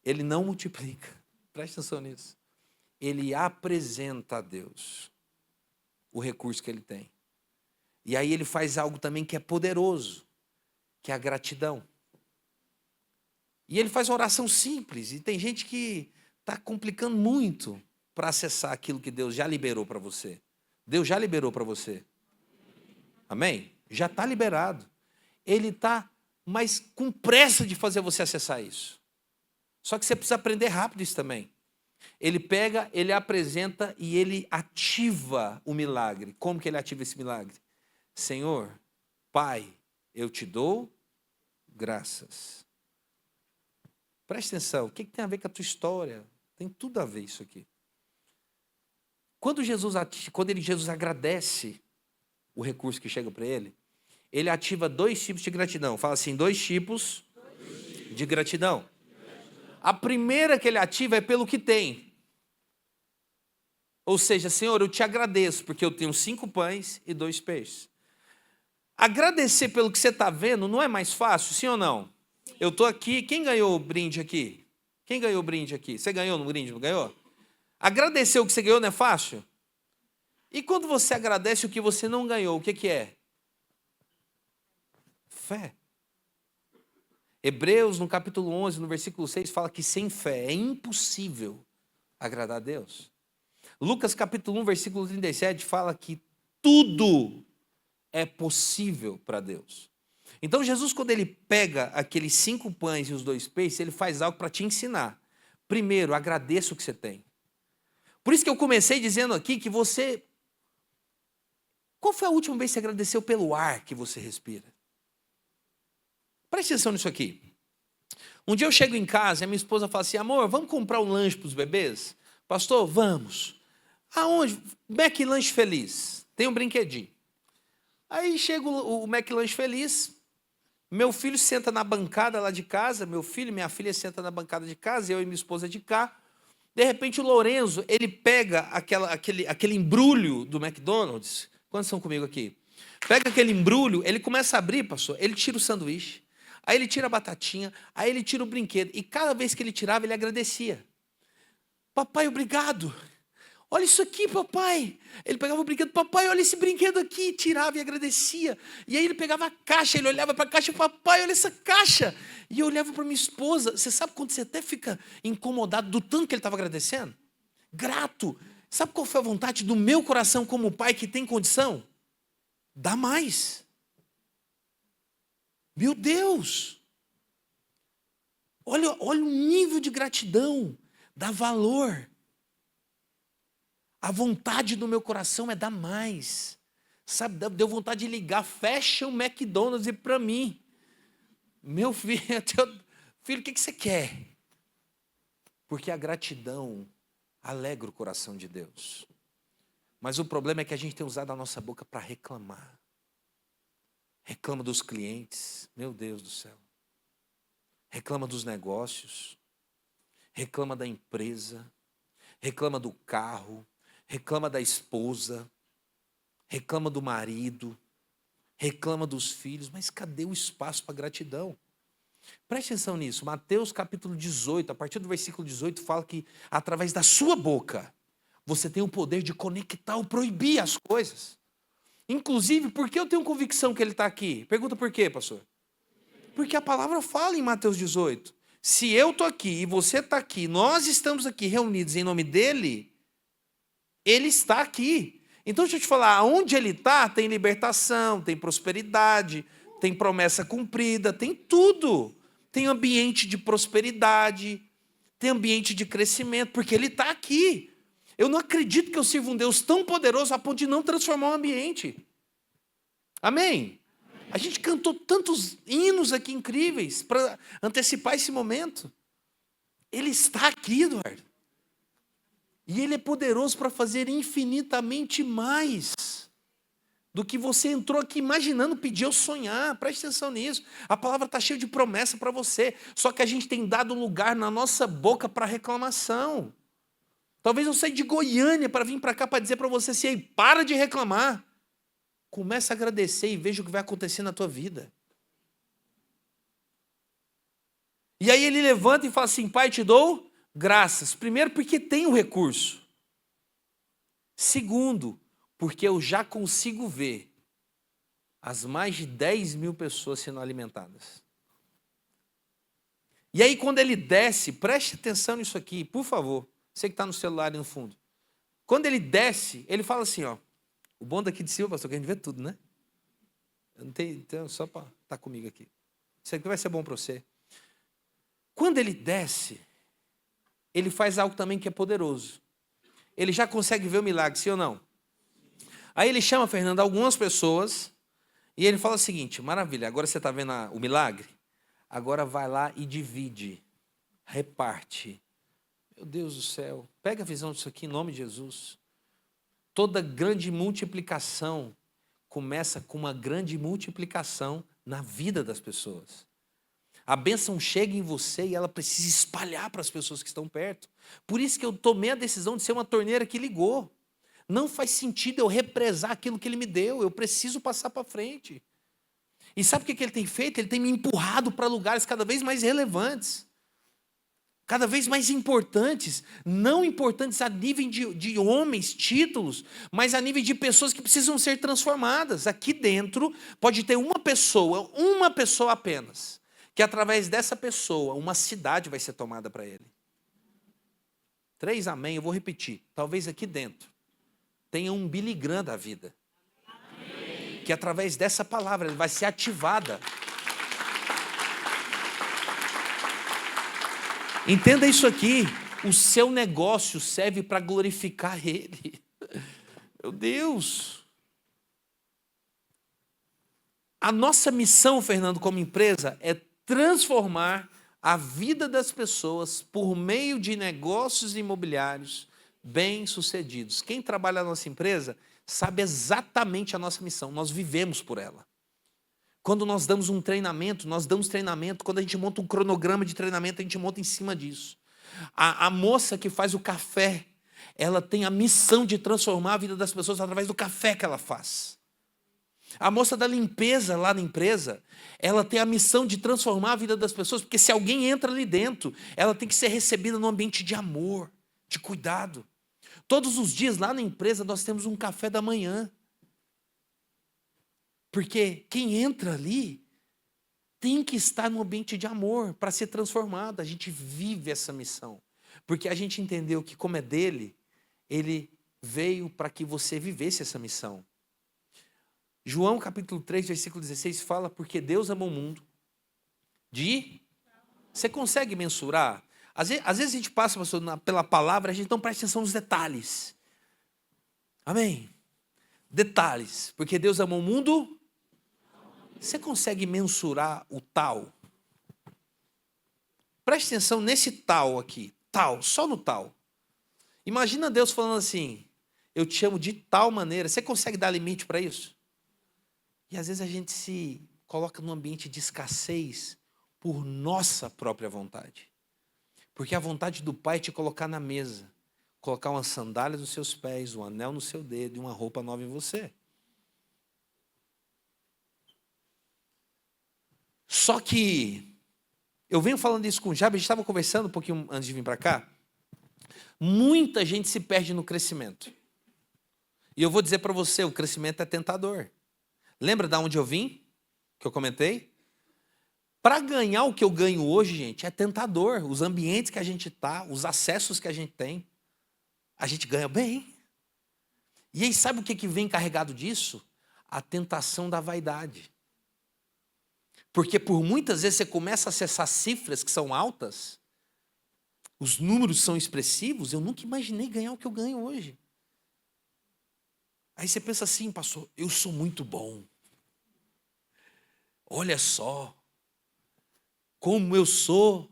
Speaker 2: Ele não multiplica. Preste atenção nisso. Ele apresenta a Deus o recurso que ele tem. E aí ele faz algo também que é poderoso, que é a gratidão. E ele faz uma oração simples, e tem gente que está complicando muito para acessar aquilo que Deus já liberou para você. Deus já liberou para você. Amém? Já está liberado. Ele está, mas com pressa de fazer você acessar isso. Só que você precisa aprender rápido isso também. Ele pega, ele apresenta e ele ativa o milagre. Como que ele ativa esse milagre? Senhor, Pai, eu te dou graças. Preste atenção, o que tem a ver com a tua história? Tem tudo a ver isso aqui. Quando Jesus agradece o recurso que chega para ele, ele ativa 2 tipos de gratidão. Fala assim, 2 tipos de gratidão. A primeira que ele ativa é pelo que tem. Ou seja, Senhor, eu te agradeço porque eu tenho 5 pães e 2 peixes. Agradecer pelo que você está vendo não é mais fácil, sim ou não? Eu estou aqui, quem ganhou o brinde aqui? Quem ganhou o brinde aqui? Você ganhou no brinde, não ganhou? Agradecer o que você ganhou não é fácil? E quando você agradece o que você não ganhou, o que é? Fé. Hebreus, no capítulo 11, no versículo 6, fala que sem fé é impossível agradar a Deus. Lucas, capítulo 1, versículo 37, fala que tudo é possível para Deus. Então, Jesus, quando ele pega aqueles 5 pães e os 2 peixes, ele faz algo para te ensinar. Primeiro, agradeça o que você tem. Por isso que eu comecei dizendo aqui que você... Qual foi a última vez que você agradeceu pelo ar que você respira? Preste atenção nisso aqui. Um dia eu chego em casa e a minha esposa fala assim, amor, vamos comprar um lanche para os bebês? Pastor, vamos. Aonde? McLanche Feliz. Tem um brinquedinho. Aí chega o McLanche Feliz, meu filho senta na bancada lá de casa, meu filho e minha filha sentam na bancada de casa, eu e minha esposa de cá. De repente o Lorenzo, ele pega aquele embrulho do McDonald's. Quantos estão comigo aqui? Pega aquele embrulho, ele começa a abrir, pastor, ele tira o sanduíche, aí ele tira a batatinha, aí ele tira o brinquedo. E cada vez que ele tirava, ele agradecia. Papai, obrigado. Olha isso aqui, papai. Ele pegava o brinquedo, papai, olha esse brinquedo aqui, tirava e agradecia. E aí ele pegava a caixa, ele olhava para a caixa, papai, olha essa caixa. E eu olhava para minha esposa. Você sabe quando você até fica incomodado do tanto que ele estava agradecendo? Grato. Sabe qual foi a vontade do meu coração como pai que tem condição? Dá mais. Meu Deus. Olha o nível de gratidão, dá valor. A vontade do meu coração é dar mais. Sabe, deu vontade de ligar, fecha o McDonald's e para mim. Meu filho, filho, o que você quer? Porque a gratidão alegra o coração de Deus. Mas o problema é que a gente tem usado a nossa boca para reclamar. Reclama dos clientes, meu Deus do céu. Reclama dos negócios. Reclama da empresa. Reclama do carro. Reclama da esposa, reclama do marido, reclama dos filhos, mas cadê o espaço para gratidão? Preste atenção nisso, Mateus capítulo 18, a partir do versículo 18, fala que através da sua boca, você tem o poder de conectar ou proibir as coisas. Inclusive, por que eu tenho convicção que ele está aqui? Pergunta por quê, pastor? Porque a palavra fala em Mateus 18, se eu estou aqui e você está aqui, nós estamos aqui reunidos em nome dele, ele está aqui. Então, deixa eu te falar, onde ele está, tem libertação, tem prosperidade, tem promessa cumprida, tem tudo. Tem ambiente de prosperidade, tem ambiente de crescimento, porque ele está aqui. Eu não acredito que eu sirvo um Deus tão poderoso a ponto de não transformar o ambiente. Amém? A gente cantou tantos hinos aqui incríveis para antecipar esse momento. Ele está aqui, Eduardo. E ele é poderoso para fazer infinitamente mais do que você entrou aqui imaginando, pedir ou sonhar. Preste atenção nisso. A palavra está cheia de promessa para você. Só que a gente tem dado lugar na nossa boca para reclamação. Talvez eu saia de Goiânia para vir para cá para dizer para você assim, ei, para de reclamar. Começa a agradecer e veja o que vai acontecer na tua vida. E aí ele levanta e fala assim, pai, te dou graças. Primeiro, porque tem o recurso. Segundo, porque eu já consigo ver as mais de 10 mil pessoas sendo alimentadas. E aí, quando ele desce, preste atenção nisso aqui, por favor. Você que está no celular e no fundo. Quando ele desce, ele fala assim, ó. O bom daqui de cima, pastor, que a gente vê tudo, né? Eu não tenho, então, só para estar comigo aqui. Isso aqui vai ser bom para você. Quando ele desce, ele faz algo também que é poderoso. Ele já consegue ver o milagre, sim ou não? Aí ele chama, Fernando, algumas pessoas e ele fala o seguinte, maravilha, agora você está vendo o milagre? Agora vai lá e divide, reparte. Meu Deus do céu, pega a visão disso aqui em nome de Jesus. Toda grande multiplicação começa com uma grande multiplicação na vida das pessoas. A bênção chega em você e ela precisa espalhar para as pessoas que estão perto. Por isso que eu tomei a decisão de ser uma torneira que ligou. Não faz sentido eu represar aquilo que ele me deu. Eu preciso passar para frente. E sabe o que ele tem feito? Ele tem me empurrado para lugares cada vez mais relevantes, cada vez mais importantes, não importantes a nível de homens, títulos, mas a nível de pessoas que precisam ser transformadas. Aqui dentro pode ter uma pessoa apenas, que através dessa pessoa, uma cidade vai ser tomada para ele. 3 amém, eu vou repetir. Talvez aqui dentro tenha um Billy Graham da vida, que através dessa palavra ele vai ser ativada. Entenda isso aqui, o seu negócio serve para glorificar Ele. Meu Deus! A nossa missão, Fernando, como empresa, é transformar a vida das pessoas por meio de negócios imobiliários bem-sucedidos. Quem trabalha na nossa empresa sabe exatamente a nossa missão, nós vivemos por ela. Quando nós damos um treinamento, nós damos treinamento. Quando a gente monta um cronograma de treinamento, a gente monta em cima disso. A moça que faz o café, ela tem a missão de transformar a vida das pessoas através do café que ela faz. A moça da limpeza lá na empresa, ela tem a missão de transformar a vida das pessoas, porque se alguém entra ali dentro, ela tem que ser recebida num ambiente de amor, de cuidado. Todos os dias lá na empresa nós temos um café da manhã. Porque quem entra ali tem que estar num ambiente de amor para ser transformado. A gente vive essa missão. Porque a gente entendeu que, como é dele, ele veio para que você vivesse essa missão. João capítulo 3, versículo 16 fala: porque Deus amou o mundo. Você consegue mensurar? Às vezes a gente passa, pastor, pela palavra, a gente não presta atenção nos detalhes. Amém? Detalhes. Porque Deus amou o mundo. Você consegue mensurar o tal? Preste atenção nesse tal aqui. Tal, só no tal. Imagina Deus falando assim: eu te amo de tal maneira. Você consegue dar limite para isso? E às vezes a gente se coloca num ambiente de escassez por nossa própria vontade. Porque a vontade do Pai é te colocar na mesa, colocar uma sandália nos seus pés, um anel no seu dedo e uma roupa nova em você. Só que eu venho falando isso com o Jabe, a gente estava conversando um pouquinho antes de vir para cá. Muita gente se perde no crescimento. E eu vou dizer para você, o crescimento é tentador. Lembra de onde eu vim? Que eu comentei? Para ganhar o que eu ganho hoje, gente, é tentador. Os ambientes que a gente está, os acessos que a gente tem, a gente ganha bem. E aí sabe o que vem carregado disso? A tentação da vaidade. Porque por muitas vezes você começa a acessar cifras que são altas, os números são expressivos, eu nunca imaginei ganhar o que eu ganho hoje. Aí você pensa assim: pastor, eu sou muito bom. Olha só, como eu sou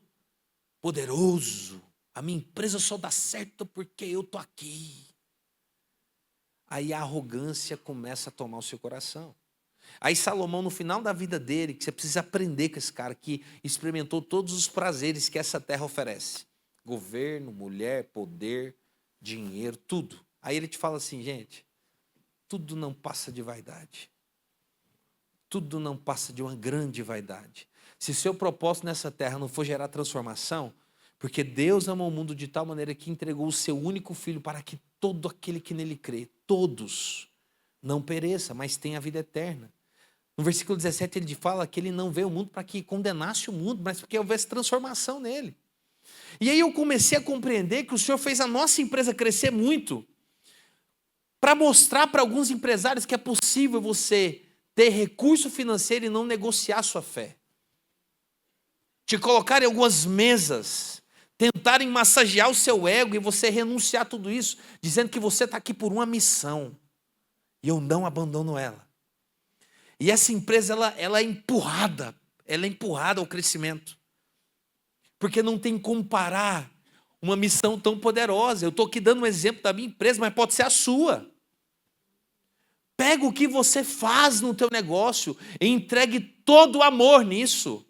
Speaker 2: poderoso. A minha empresa só dá certo porque eu estou aqui. Aí a arrogância começa a tomar o seu coração. Aí Salomão, no final da vida dele, que você precisa aprender com esse cara que experimentou todos os prazeres que essa terra oferece. Governo, mulher, poder, dinheiro, tudo. Aí ele te fala assim: gente, tudo não passa de vaidade. Tudo não passa de uma grande vaidade. Se seu propósito nessa terra não for gerar transformação, porque Deus amou o mundo de tal maneira que entregou o seu único filho para que todo aquele que nele crê, todos, não pereça, mas tenha a vida eterna. No versículo 17 ele fala que ele não veio ao mundo para que condenasse o mundo, mas porque houvesse transformação nele. E aí eu comecei a compreender que o Senhor fez a nossa empresa crescer muito para mostrar para alguns empresários que é possível você ter recurso financeiro e não negociar sua fé. Te colocar em algumas mesas, tentarem massagear o seu ego e você renunciar a tudo isso, dizendo que você está aqui por uma missão. E eu não abandono ela. E essa empresa, ela é empurrada ao crescimento. Porque não tem como parar uma missão tão poderosa. Eu estou aqui dando um exemplo da minha empresa, mas pode ser a sua. Pega o que você faz no teu negócio e entregue todo o amor nisso.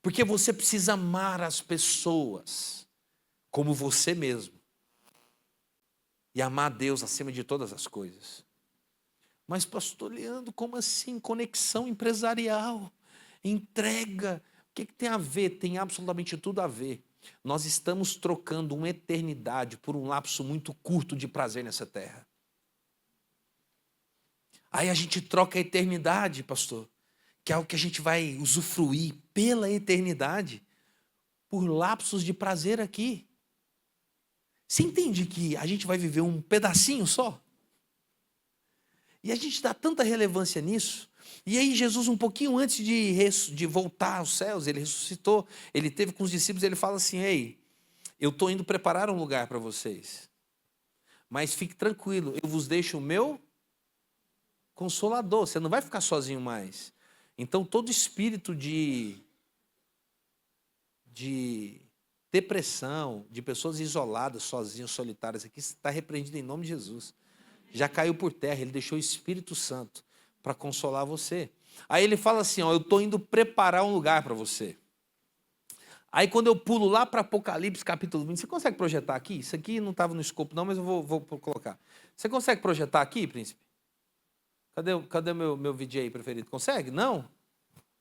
Speaker 2: Porque você precisa amar as pessoas como você mesmo. E amar a Deus acima de todas as coisas. Mas, pastor Leandro, como assim? Conexão empresarial, entrega. O que tem a ver? Tem absolutamente tudo a ver. Nós estamos trocando uma eternidade por um lapso muito curto de prazer nessa terra. Aí a gente troca a eternidade, pastor, que é o que a gente vai usufruir pela eternidade, por lapsos de prazer aqui. Você entende que a gente vai viver um pedacinho só? E a gente dá tanta relevância nisso. E aí Jesus, um pouquinho antes de voltar aos céus, ele ressuscitou, ele teve com os discípulos, ele fala assim: ei, eu estou indo preparar um lugar para vocês. Mas fique tranquilo, eu vos deixo o meu Consolador, você não vai ficar sozinho mais. Então todo espírito de depressão, de pessoas isoladas, sozinhas, solitárias aqui, está repreendido em nome de Jesus. Já caiu por terra, ele deixou o Espírito Santo para consolar você. Aí ele fala assim, ó, eu estou indo preparar um lugar para você. Aí quando eu pulo lá para Apocalipse capítulo 20, você consegue projetar aqui? Isso aqui não estava no escopo não, mas eu vou colocar. Você consegue projetar aqui, príncipe? Cadê meu VJ preferido? Consegue? Não?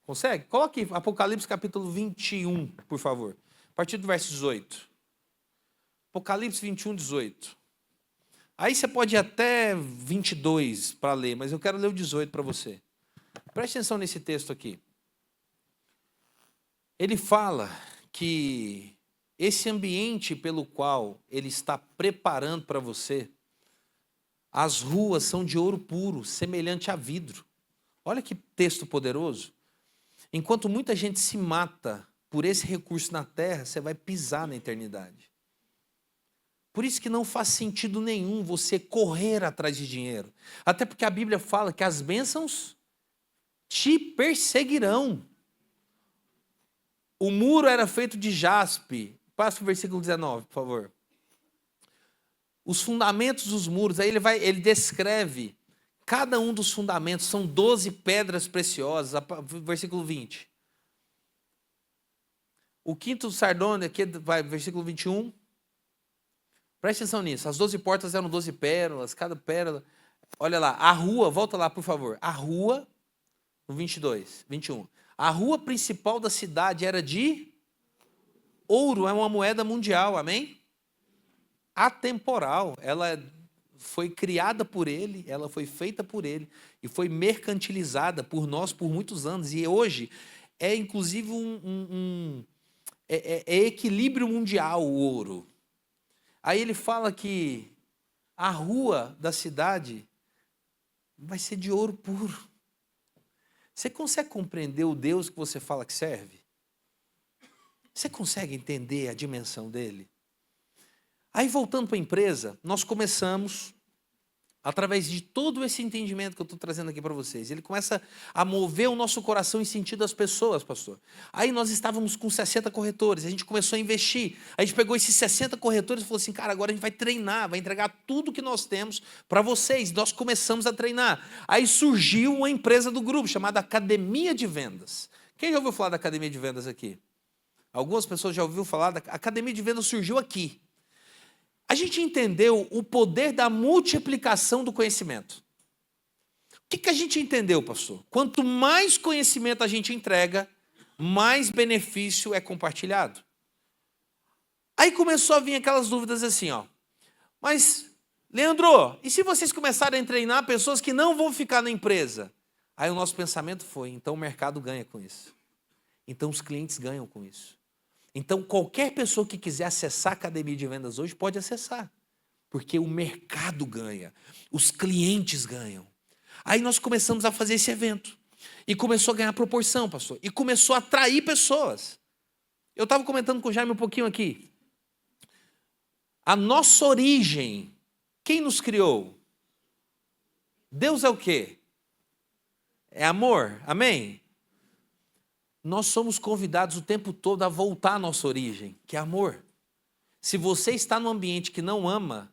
Speaker 2: Consegue? Coloque Apocalipse capítulo 21, por favor. A partir do verso 18. Apocalipse 21, 18. Aí você pode ir até 22 para ler, mas eu quero ler o 18 para você. Preste atenção nesse texto aqui. Ele fala que esse ambiente pelo qual ele está preparando para você, as ruas são de ouro puro, semelhante a vidro. Olha que texto poderoso. Enquanto muita gente se mata por esse recurso na terra, você vai pisar na eternidade. Por isso que não faz sentido nenhum você correr atrás de dinheiro. Até porque a Bíblia fala que as bênçãos te perseguirão. O muro era feito de jaspe. Passa para o versículo 19, por favor. Os fundamentos dos muros, aí ele descreve cada um dos fundamentos, são 12 pedras preciosas, versículo 20. O quinto sardônio, aqui vai, versículo 21. Preste atenção nisso, as 12 portas eram 12 pérolas, cada pérola. Olha lá, a rua, volta lá por favor, a rua, no 22, 21. A rua principal da cidade era de ouro, é uma moeda mundial, amém? Atemporal, ela foi criada por ele, ela foi feita por ele e foi mercantilizada por nós por muitos anos e hoje é inclusive equilíbrio mundial o ouro. Aí ele fala que a rua da cidade vai ser de ouro puro. Você consegue compreender o Deus que você fala que serve? Você consegue entender a dimensão dele? Aí, voltando para a empresa, nós começamos, através de todo esse entendimento que eu estou trazendo aqui para vocês, ele começa a mover o nosso coração em sentido das pessoas, pastor. Aí nós estávamos com 60 corretores, a gente começou a investir, a gente pegou esses 60 corretores e falou assim, cara, agora a gente vai treinar, vai entregar tudo que nós temos para vocês. Nós começamos a treinar. Aí surgiu uma empresa do grupo chamada Academia de Vendas. Quem já ouviu falar da Academia de Vendas aqui? Algumas pessoas já ouviram falar da Academia de Vendas, surgiu aqui. A gente entendeu o poder da multiplicação do conhecimento. O que a gente entendeu, pastor? Quanto mais conhecimento a gente entrega, mais benefício é compartilhado. Aí começou a vir aquelas dúvidas assim, ó. Mas, Leandro, e se vocês começarem a treinar pessoas que não vão ficar na empresa? Aí o nosso pensamento foi, então o mercado ganha com isso. Então os clientes ganham com isso. Então, qualquer pessoa que quiser acessar a Academia de Vendas hoje pode acessar, porque o mercado ganha, os clientes ganham. Aí nós começamos a fazer esse evento, e começou a ganhar proporção, pastor, e começou a atrair pessoas. Eu estava comentando com o Jaime um pouquinho aqui. A nossa origem, quem nos criou? Deus é o quê? É amor, amém? Nós somos convidados o tempo todo a voltar à nossa origem, que é amor. Se você está num ambiente que não ama,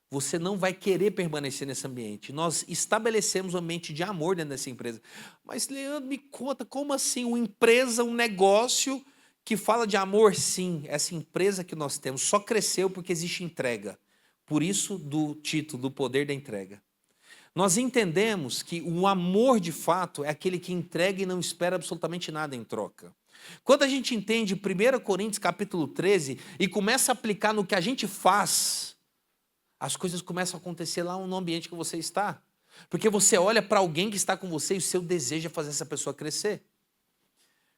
Speaker 2: você não vai querer permanecer nesse ambiente. Nós estabelecemos um ambiente de amor dentro dessa empresa. Mas, Leandro, me conta, como assim? Uma empresa, um negócio que fala de amor? Sim, essa empresa que nós temos só cresceu porque existe entrega. Por isso, do título, do poder da entrega. Nós entendemos que o amor de fato é aquele que entrega e não espera absolutamente nada em troca. Quando a gente entende 1 Coríntios capítulo 13 e começa a aplicar no que a gente faz, as coisas começam a acontecer lá no ambiente que você está. Porque você olha para alguém que está com você e o seu desejo é fazer essa pessoa crescer.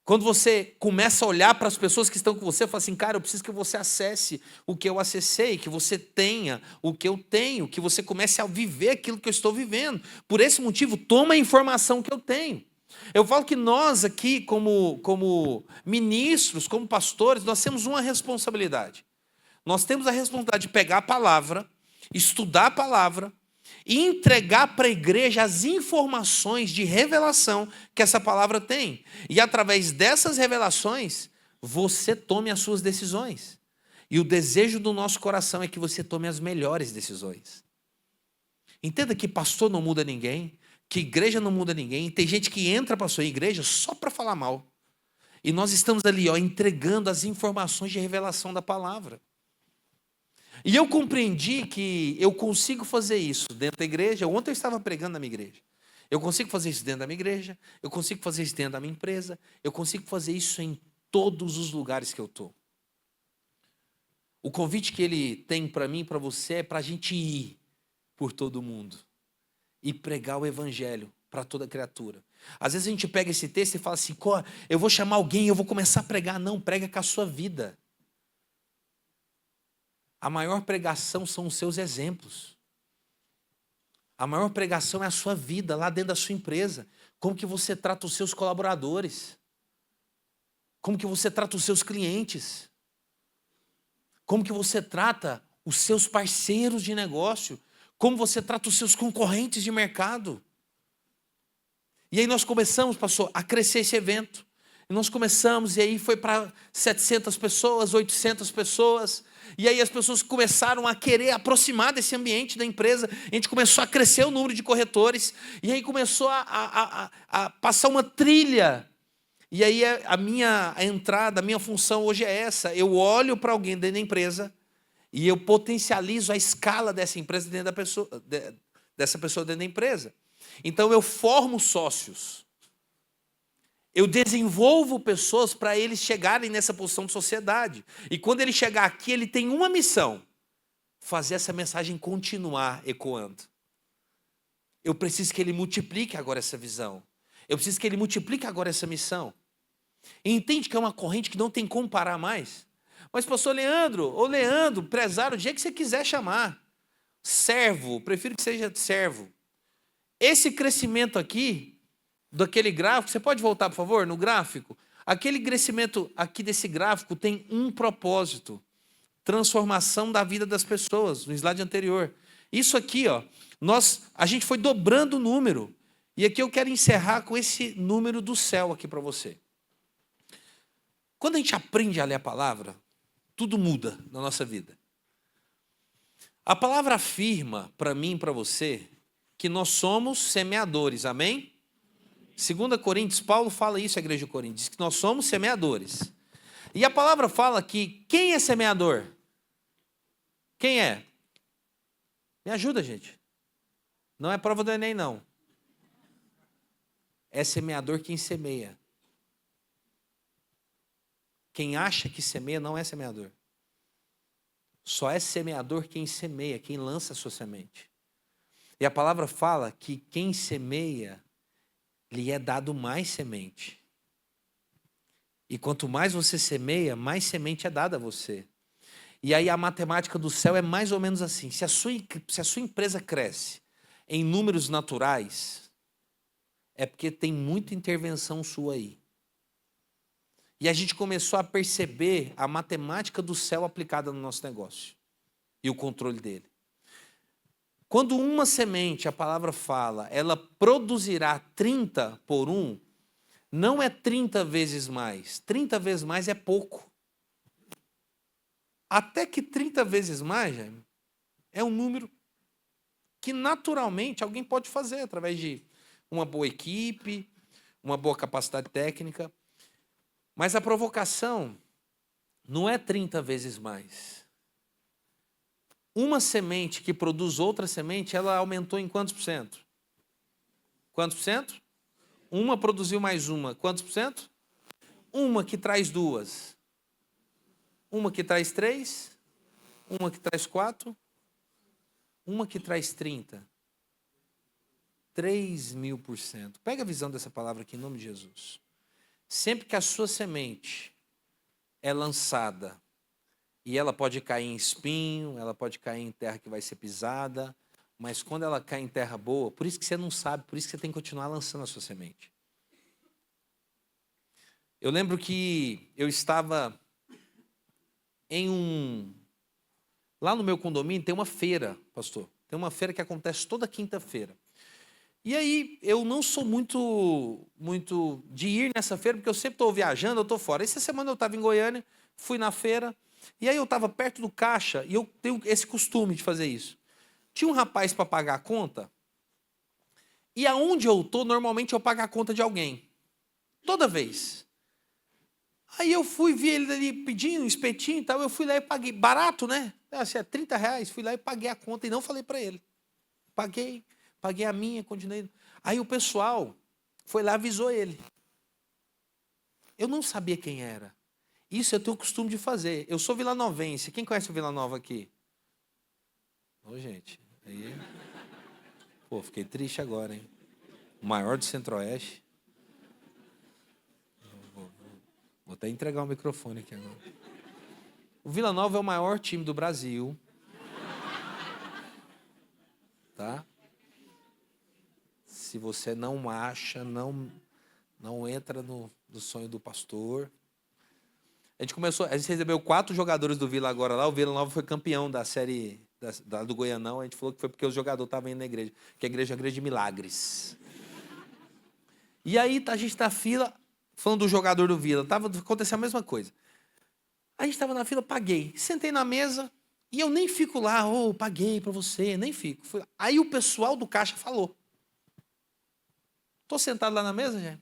Speaker 2: Quando você começa a olhar para as pessoas que estão com você, fala assim, cara, eu preciso que você acesse o que eu acessei, que você tenha o que eu tenho, que você comece a viver aquilo que eu estou vivendo. Por esse motivo, toma a informação que eu tenho. Eu falo que nós aqui, como ministros, como pastores, nós temos uma responsabilidade. Nós temos a responsabilidade de pegar a palavra, estudar a palavra, e entregar para a igreja as informações de revelação que essa palavra tem. E através dessas revelações, você tome as suas decisões. E o desejo do nosso coração é que você tome as melhores decisões. Entenda que pastor não muda ninguém, que igreja não muda ninguém. Tem gente que entra para a sua igreja só para falar mal. E nós estamos ali, entregando as informações de revelação da palavra. E eu compreendi que eu consigo fazer isso dentro da igreja. Ontem eu estava pregando na minha igreja. Eu consigo fazer isso dentro da minha igreja, eu consigo fazer isso dentro da minha empresa, eu consigo fazer isso em todos os lugares que eu estou. O convite que ele tem para mim e para você é para a gente ir por todo mundo e pregar o evangelho para toda criatura. Às vezes a gente pega esse texto e fala assim, eu vou chamar alguém, eu vou começar a pregar. Não, prega com a sua vida. A maior pregação são os seus exemplos. A maior pregação é a sua vida, lá dentro da sua empresa. Como que você trata os seus colaboradores? Como que você trata os seus clientes? Como que você trata os seus parceiros de negócio? Como você trata os seus concorrentes de mercado? E aí nós começamos, pastor, a crescer esse evento. E nós começamos, e aí foi para 700 pessoas, 800 pessoas. E aí as pessoas começaram a querer aproximar desse ambiente da empresa. A gente começou a crescer o número de corretores. E aí começou a passar uma trilha. E aí a minha entrada, a minha função hoje é essa. Eu olho para alguém dentro da empresa e eu potencializo a escala dessa empresa dentro da pessoa, dessa pessoa dentro da empresa. Então eu formo sócios. Eu desenvolvo pessoas para eles chegarem nessa posição de sociedade. E quando ele chegar aqui, ele tem uma missão: fazer essa mensagem continuar ecoando. Eu preciso que ele multiplique agora essa visão. Eu preciso que ele multiplique agora essa missão. E entende que é uma corrente que não tem como parar mais? Mas pastor Leandro, ou Leandro, empresário, o dia que você quiser chamar. Servo, prefiro que seja servo. Esse crescimento aqui, daquele gráfico, você pode voltar, por favor, no gráfico? Aquele crescimento aqui desse gráfico tem um propósito: transformação da vida das pessoas, no slide anterior. Isso aqui, a gente foi dobrando o número. E aqui eu quero encerrar com esse número do céu aqui para você. Quando a gente aprende a ler a palavra, tudo muda na nossa vida. A palavra afirma para mim e para você que nós somos semeadores, amém? 2 Coríntios, Paulo fala isso à igreja de Corinto, diz que nós somos semeadores. E a palavra fala que quem é semeador? Quem é? Me ajuda, gente. Não é prova do Enem, não. É semeador quem semeia. Quem acha que semeia não é semeador. Só é semeador quem semeia, quem lança a sua semente. E a palavra fala que quem semeia, lhe é dado mais semente. E quanto mais você semeia, mais semente é dada a você. E aí a matemática do céu é mais ou menos assim. Se a sua empresa cresce em números naturais, é porque tem muita intervenção sua aí. E a gente começou a perceber a matemática do céu aplicada no nosso negócio. E o controle dele. Quando uma semente, a palavra fala, ela produzirá 30 por 1, não é 30 vezes mais. 30 vezes mais é pouco. Até que 30 vezes mais, Jaime, é um número que naturalmente alguém pode fazer através de uma boa equipe, uma boa capacidade técnica. Mas a provocação não é 30 vezes mais. Uma semente que produz outra semente, ela aumentou em quantos por cento? Quantos por cento? Uma produziu mais uma. Quantos por cento? Uma que traz duas. Uma que traz 3. Uma que traz 4. Uma que traz 30. 3.000%. Pega a visão dessa palavra aqui em nome de Jesus. Sempre que a sua semente é lançada, e ela pode cair em espinho, ela pode cair em terra que vai ser pisada, mas quando ela cai em terra boa, por isso que você não sabe, por isso que você tem que continuar lançando a sua semente. Eu lembro que eu estava lá no meu condomínio tem uma feira, pastor. Tem uma feira que acontece toda quinta-feira. E aí, eu não sou muito de ir nessa feira, porque eu sempre estou viajando, eu estou fora. Essa semana eu estava em Goiânia, fui na feira, e aí eu estava perto do caixa, e eu tenho esse costume de fazer isso. Tinha um rapaz para pagar a conta, e aonde eu estou, normalmente eu pago a conta de alguém. Toda vez. Aí eu fui, vi ele ali pedindo um espetinho e tal, eu fui lá e paguei. Barato, né? Assim, é R$30. Fui lá e paguei a conta e não falei para ele. Paguei a minha, continuei. Aí o pessoal foi lá e avisou ele. Eu não sabia quem era. Isso eu tenho o costume de fazer. Eu sou vilanovense. Quem conhece o Vila Nova aqui? Ô, gente. Aí... Pô, fiquei triste agora, hein? O maior do Centro-Oeste. Vou até entregar o microfone aqui agora. O Vila Nova é o maior time do Brasil. Tá? Se você não acha, não entra no sonho do pastor. A gente recebeu 4 jogadores do Vila agora lá. O Vila Nova foi campeão da série do Goianão. A gente falou que foi porque os jogadores estavam indo na igreja. Que a igreja é uma igreja de milagres. E aí a gente está na fila, falando do jogador do Vila. Aconteceu a mesma coisa. A gente estava na fila, paguei. Sentei na mesa e eu nem fico lá, paguei para você, nem fico. Aí o pessoal do caixa falou. Estou sentado lá na mesa, gente.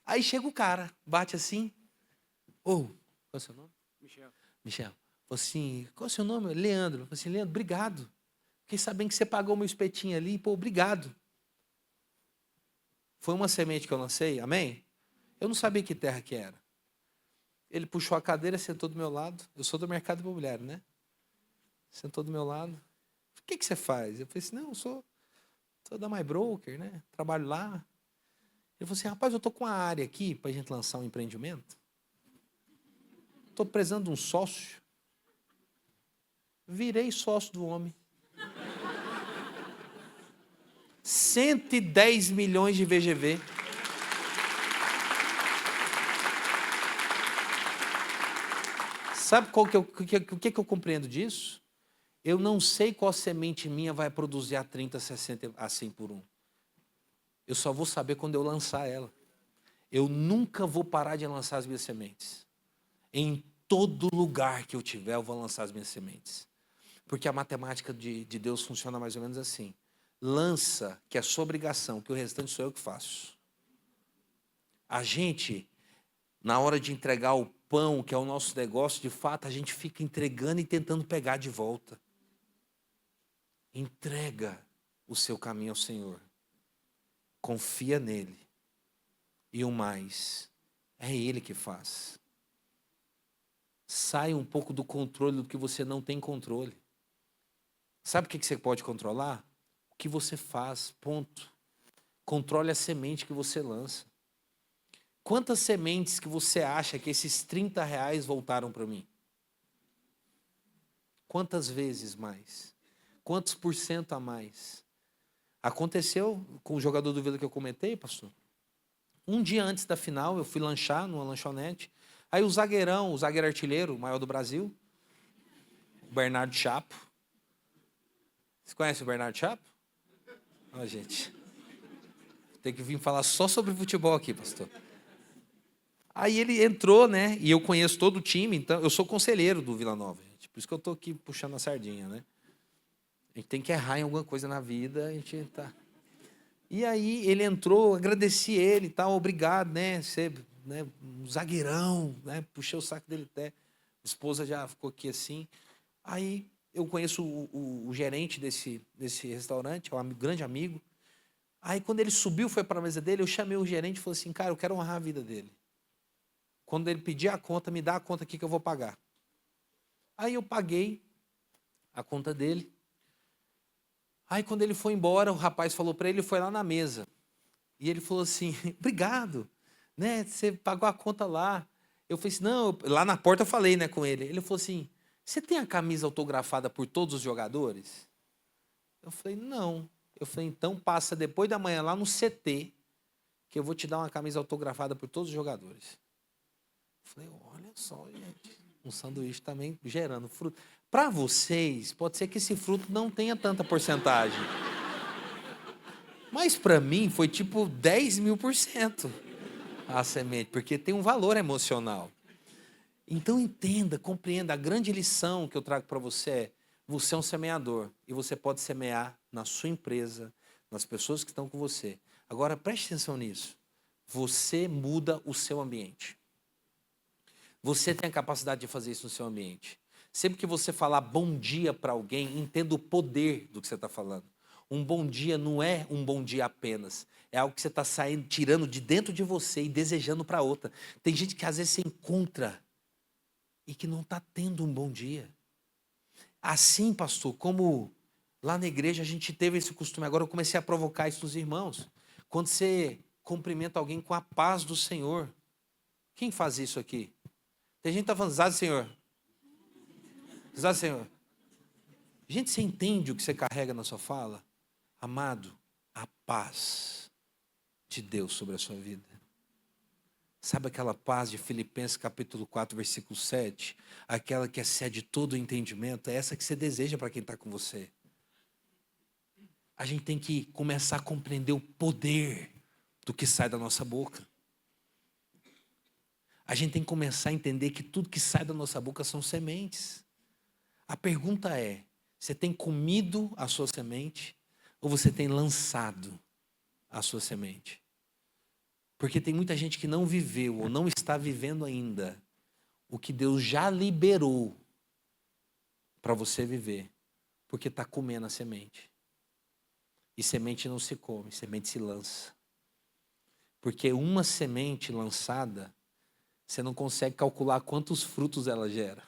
Speaker 2: Aí chega o cara, bate assim. Qual é o seu nome? Michel. Assim, qual é o seu nome? Leandro. Assim, Leandro, obrigado. Fiquei sabendo que você pagou meu espetinho ali. Pô, obrigado. Foi uma semente que eu lancei, amém? Eu não sabia que terra que era. Ele puxou a cadeira, sentou do meu lado. Eu sou do mercado imobiliário, né? Sentou do meu lado. O que você faz? Eu falei assim, não, eu sou da My Broker, né? Trabalho lá. Ele falou assim, rapaz, eu estou com uma área aqui para a gente lançar um empreendimento. Estou precisando de um sócio. Virei sócio do homem. 110 milhões de VGV. Sabe o que eu compreendo disso? Eu não sei qual semente minha vai produzir a 30, 60, a 100 por 1. Eu só vou saber quando eu lançar ela. Eu nunca vou parar de lançar as minhas sementes. Em todo lugar que eu tiver, eu vou lançar as minhas sementes. Porque a matemática de Deus funciona mais ou menos assim. Lança, que é a sua obrigação, que o restante sou eu que faço. A gente, na hora de entregar o pão, que é o nosso negócio, de fato, a gente fica entregando e tentando pegar de volta. Entrega o seu caminho ao Senhor. Confia nele. E o mais, é Ele que faz. Sai um pouco do controle do que você não tem controle. Sabe o que você pode controlar? O que você faz, ponto. Controle a semente que você lança. Quantas sementes que você acha que esses R$30 voltaram para mim? Quantas vezes mais? Quantos por cento a mais? Aconteceu com o jogador do Vila que eu comentei, pastor. Um dia antes da final, eu fui lanchar numa lanchonete. Aí o zagueiro artilheiro, o maior do Brasil, o Bernardo Chapo. Você conhece o Bernardo Chapo? Ó, gente. Tem que vir falar só sobre futebol aqui, pastor. Aí ele entrou, né? E eu conheço todo o time, então eu sou conselheiro do Vila Nova, gente. Por isso que eu estou aqui puxando a sardinha, né? A gente tem que errar em alguma coisa na vida, a gente tá. E aí ele entrou, agradeci ele e tal, obrigado, né? Você, né, um zagueirão, né? Puxei o saco dele até. A esposa já ficou aqui assim. Aí eu conheço o gerente desse restaurante, é um grande amigo. Aí, quando ele subiu, foi para a mesa dele, eu chamei o gerente e falei assim, cara, eu quero honrar a vida dele. Quando ele pedir a conta, me dá a conta aqui que eu vou pagar. Aí eu paguei a conta dele. Aí, quando ele foi embora, o rapaz falou para ele, foi lá na mesa. E ele falou assim, obrigado, né? Você pagou a conta lá. Eu falei assim, não, lá na porta eu falei, né, com ele. Ele falou assim, você tem a camisa autografada por todos os jogadores? Eu falei, não. Eu falei, então passa depois da manhã lá no CT, que eu vou te dar uma camisa autografada por todos os jogadores. Eu falei, olha só, gente, um sanduíche também gerando fruto. Para vocês, pode ser que esse fruto não tenha tanta porcentagem. Mas para mim foi tipo 10.000% a semente, porque tem um valor emocional. Então entenda, compreenda, a grande lição que eu trago para você é, você é um semeador e você pode semear na sua empresa, nas pessoas que estão com você. Agora preste atenção nisso, você muda o seu ambiente. Você tem a capacidade de fazer isso no seu ambiente. Sempre que você falar bom dia para alguém, entenda o poder do que você está falando. Um bom dia não é um bom dia apenas. É algo que você está saindo, tirando de dentro de você e desejando para outra. Tem gente que às vezes se encontra e que não está tendo um bom dia. Assim, pastor, como lá na igreja a gente teve esse costume, agora eu comecei a provocar isso nos irmãos. Quando você cumprimenta alguém com a paz do Senhor. Quem faz isso aqui? Tem gente que está falando, Zaz, Senhor. Zaz, Senhor. Gente, você entende o que você carrega na sua fala? Amado, a paz de Deus sobre a sua vida. Sabe aquela paz de Filipenses capítulo 4, versículo 7? Aquela que excede todo o entendimento, é essa que você deseja para quem está com você. A gente tem que começar a compreender o poder do que sai da nossa boca. A gente tem que começar a entender que tudo que sai da nossa boca são sementes. A pergunta é, você tem comido a sua semente ou você tem lançado a sua semente? Porque tem muita gente que não viveu ou não está vivendo ainda o que Deus já liberou para você viver, porque está comendo a semente. E semente não se come, semente se lança. Porque uma semente lançada, você não consegue calcular quantos frutos ela gera.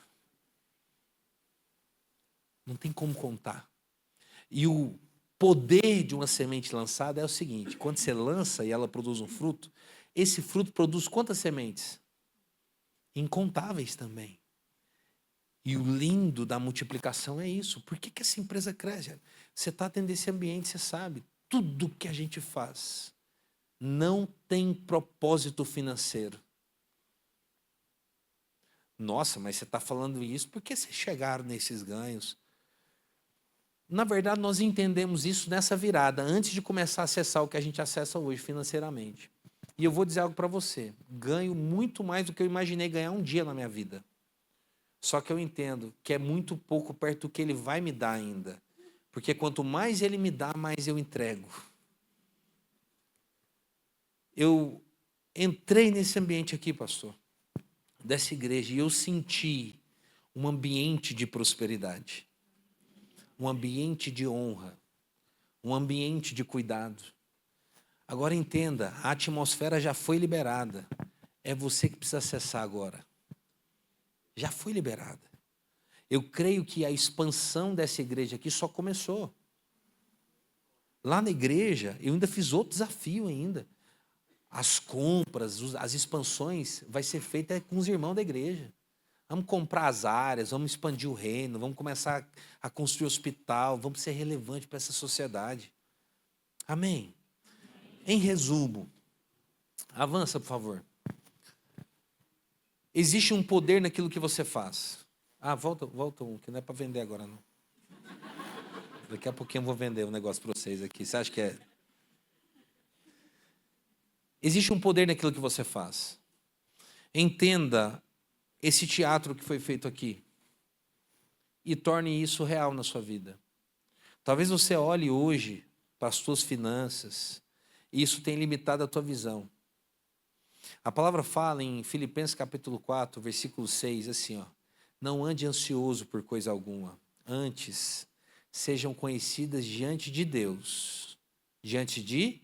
Speaker 2: Não tem como contar. E o poder de uma semente lançada é o seguinte, quando você lança e ela produz um fruto, esse fruto produz quantas sementes? Incontáveis também. E o lindo da multiplicação é isso. Por que essa empresa cresce? Você está dentro desse ambiente, você sabe. Tudo que a gente faz não tem propósito financeiro. Nossa, mas você está falando isso porque vocês chegaram nesses ganhos. Na verdade, nós entendemos isso nessa virada, antes de começar a acessar o que a gente acessa hoje financeiramente. E eu vou dizer algo para você. Ganho muito mais do que eu imaginei ganhar um dia na minha vida. Só que eu entendo que é muito pouco perto do que ele vai me dar ainda. Porque quanto mais ele me dá, mais eu entrego. Eu entrei nesse ambiente aqui, pastor, dessa igreja, e eu senti um ambiente de prosperidade, um ambiente de honra, um ambiente de cuidado. Agora entenda, a atmosfera já foi liberada. É você que precisa acessar agora. Já foi liberada. Eu creio que a expansão dessa igreja aqui só começou. Lá na igreja, eu ainda fiz outro desafio ainda. As compras, as expansões vai ser feita com os irmãos da igreja. Vamos comprar as áreas, vamos expandir o reino, vamos começar a construir hospital, vamos ser relevantes para essa sociedade. Amém? Em resumo, avança, por favor. Existe um poder naquilo que você faz. Volta um, que não é para vender agora, não. Daqui a pouquinho eu vou vender um negócio para vocês aqui. Você acha que é? Existe um poder naquilo que você faz. Entenda esse teatro que foi feito aqui e torne isso real na sua vida. Talvez você olhe hoje para as suas finanças e isso tenha limitado a tua visão. A palavra fala em Filipenses capítulo 4, versículo 6, assim, ó. Não ande ansioso por coisa alguma. Antes, sejam conhecidas diante de Deus. Diante de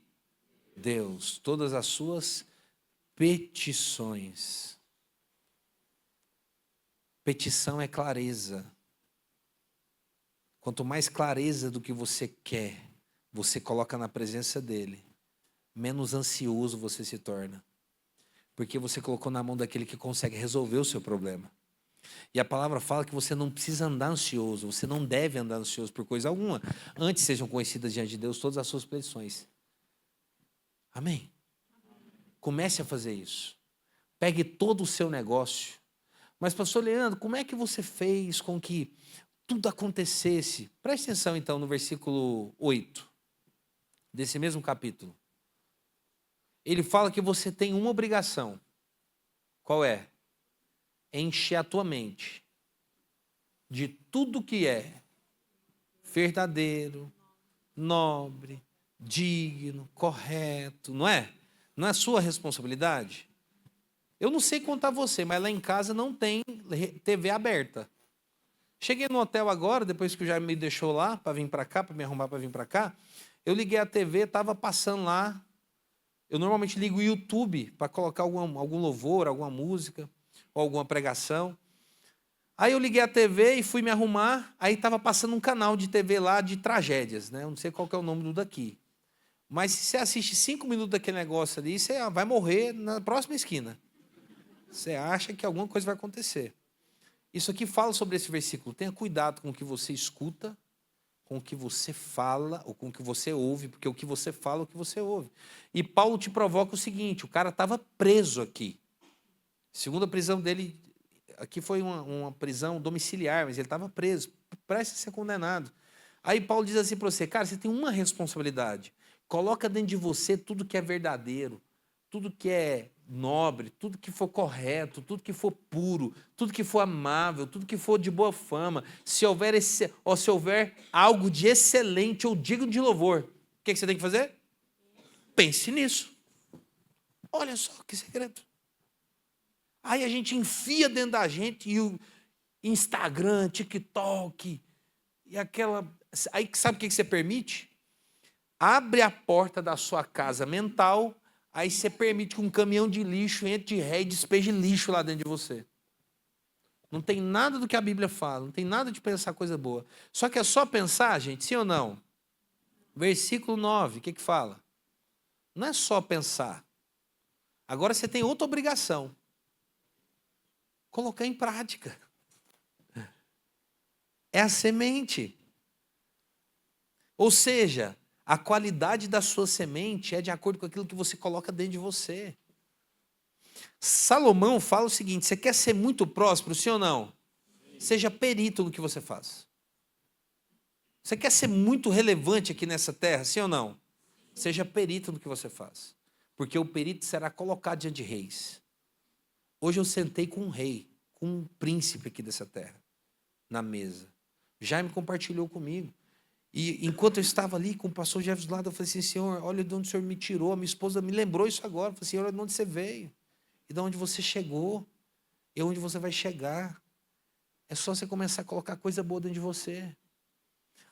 Speaker 2: Deus, todas as suas petições. Petição é clareza. Quanto mais clareza do que você quer, você coloca na presença dele, menos ansioso você se torna. Porque você colocou na mão daquele que consegue resolver o seu problema. E a palavra fala que você não precisa andar ansioso, você não deve andar ansioso por coisa alguma. Antes sejam conhecidas diante de Deus todas as suas petições. Amém? Comece a fazer isso. Pegue todo o seu negócio. Mas, pastor Leandro, como é que você fez com que tudo acontecesse? Preste atenção, então, no versículo 8, desse mesmo capítulo. Ele fala que você tem uma obrigação. Qual é? Encher a tua mente de tudo que é verdadeiro, nobre, digno, correto, não é? Não é sua responsabilidade? Eu não sei contar você, mas lá em casa não tem TV aberta. Cheguei no hotel agora, depois que o Jair me deixou lá, para vir para cá, para me arrumar para vir para cá, eu liguei a TV, estava passando lá. Eu normalmente ligo o YouTube para colocar algum louvor, alguma música, ou alguma pregação. Aí eu liguei a TV e fui me arrumar, aí estava passando um canal de TV lá de tragédias, né? Eu não sei qual que é o nome do daqui. Mas se você assiste 5 minutos daquele negócio ali, você vai morrer na próxima esquina. Você acha que alguma coisa vai acontecer. Isso aqui fala sobre esse versículo. Tenha cuidado com o que você escuta, com o que você fala, ou com o que você ouve, porque o que você fala é o que você ouve. E Paulo te provoca o seguinte, o cara estava preso aqui. Segunda prisão dele, aqui foi uma prisão domiciliar, mas ele estava preso, prestes a ser condenado. Aí Paulo diz assim para você, cara, você tem uma responsabilidade. Coloca dentro de você tudo que é verdadeiro, tudo que é nobre, tudo que for correto, tudo que for puro, tudo que for amável, tudo que for de boa fama, se houver algo de excelente ou digno de louvor, o que você tem que fazer? Pense nisso. Olha só que segredo. Aí a gente enfia dentro da gente e o Instagram, TikTok, e aquela... Aí sabe o que você permite? Abre a porta da sua casa mental, aí você permite que um caminhão de lixo entre de ré e despeje lixo lá dentro de você. Não tem nada do que a Bíblia fala, não tem nada de pensar coisa boa. Só que é só pensar, gente, sim ou não? Versículo 9, o que fala? Não é só pensar. Agora você tem outra obrigação. Colocar em prática. É a semente. Ou seja, a qualidade da sua semente é de acordo com aquilo que você coloca dentro de você. Salomão fala o seguinte, você quer ser muito próspero, sim ou não? Sim. Seja perito no que você faz. Você quer ser muito relevante aqui nessa terra, sim ou não? Seja perito no que você faz. Porque o perito será colocado diante de reis. Hoje eu sentei com um rei, com um príncipe aqui dessa terra, na mesa. Jaime compartilhou comigo. E enquanto eu estava ali com o pastor Jefferson do lado, eu falei assim, Senhor, olha de onde o Senhor me tirou. A minha esposa me lembrou isso agora. Eu falei, Senhor, olha de onde você veio. E de onde você chegou. E onde você vai chegar. É só você começar a colocar coisa boa dentro de você.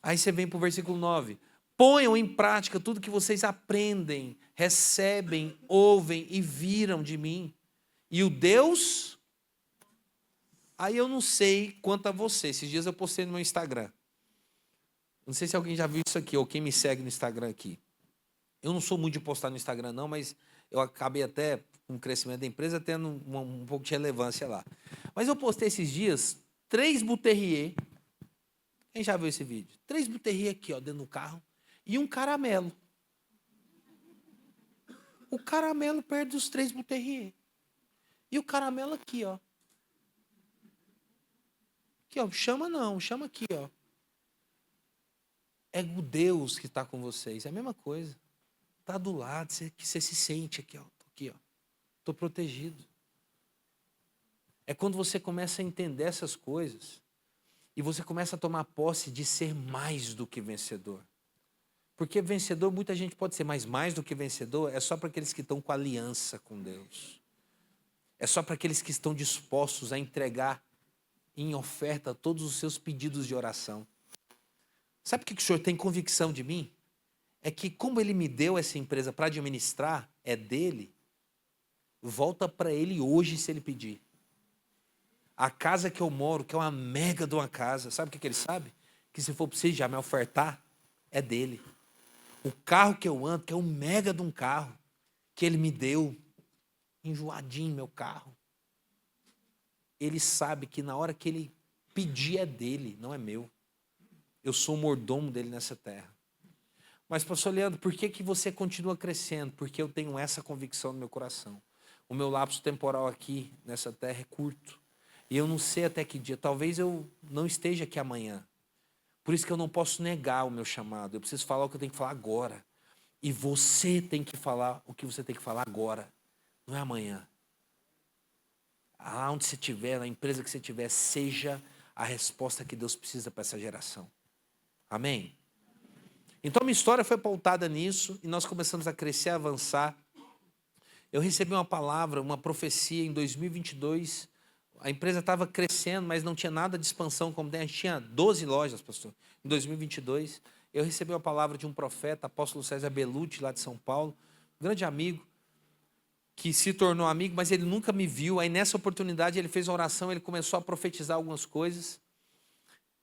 Speaker 2: Aí você vem para o versículo 9. Ponham em prática tudo que vocês aprendem, recebem, ouvem e viram de mim. E o Deus... Aí eu não sei quanto a você. Esses dias eu postei no meu Instagram. Não sei se alguém já viu isso aqui, ou quem me segue no Instagram aqui. Eu não sou muito de postar no Instagram, não, mas eu acabei até, com o crescimento da empresa, tendo um pouco de relevância lá. Mas eu postei esses dias 3 Buterrier. Quem já viu esse vídeo? 3 Buterrier aqui, ó, dentro do carro. E um caramelo. O caramelo perto dos 3 Buterrier. E o caramelo aqui, ó. Aqui, ó. Chama não, chama aqui, ó. É o Deus que está com vocês. É a mesma coisa. Está do lado, que você se sente aqui, ó. Aqui, ó. Estou protegido. É quando você começa a entender essas coisas e você começa a tomar posse de ser mais do que vencedor. Porque vencedor, muita gente pode ser, mas mais do que vencedor é só para aqueles que estão com aliança com Deus. É só para aqueles que estão dispostos a entregar em oferta todos os seus pedidos de oração. Sabe por que o senhor tem convicção de mim? É que como ele me deu essa empresa para administrar, é dele, volta para ele hoje se ele pedir. A casa que eu moro, que é uma mega de uma casa, sabe o que ele sabe? Que se for preciso já me ofertar, é dele. O carro que eu ando, que é um mega de um carro, que ele me deu, enjoadinho meu carro. Ele sabe que na hora que ele pedir é dele, não é meu. Eu sou o mordomo dele nessa terra. Mas, pastor Leandro, por que você continua crescendo? Porque eu tenho essa convicção no meu coração. O meu lapso temporal aqui nessa terra é curto. E eu não sei até que dia. Talvez eu não esteja aqui amanhã. Por isso que eu não posso negar o meu chamado. Eu preciso falar o que eu tenho que falar agora. E você tem que falar o que você tem que falar agora. Não é amanhã. Aonde você estiver, na empresa que você estiver, seja a resposta que Deus precisa para essa geração. Amém? Então, minha história foi pautada nisso e nós começamos a crescer, a avançar. Eu recebi uma palavra, uma profecia em 2022. A empresa estava crescendo, mas não tinha nada de expansão como tem. A gente tinha 12 lojas, pastor, em 2022. Eu recebi uma palavra de um profeta, apóstolo César Belucci, lá de São Paulo, um grande amigo, que se tornou amigo, mas ele nunca me viu. Aí, nessa oportunidade, ele fez uma oração, ele começou a profetizar algumas coisas.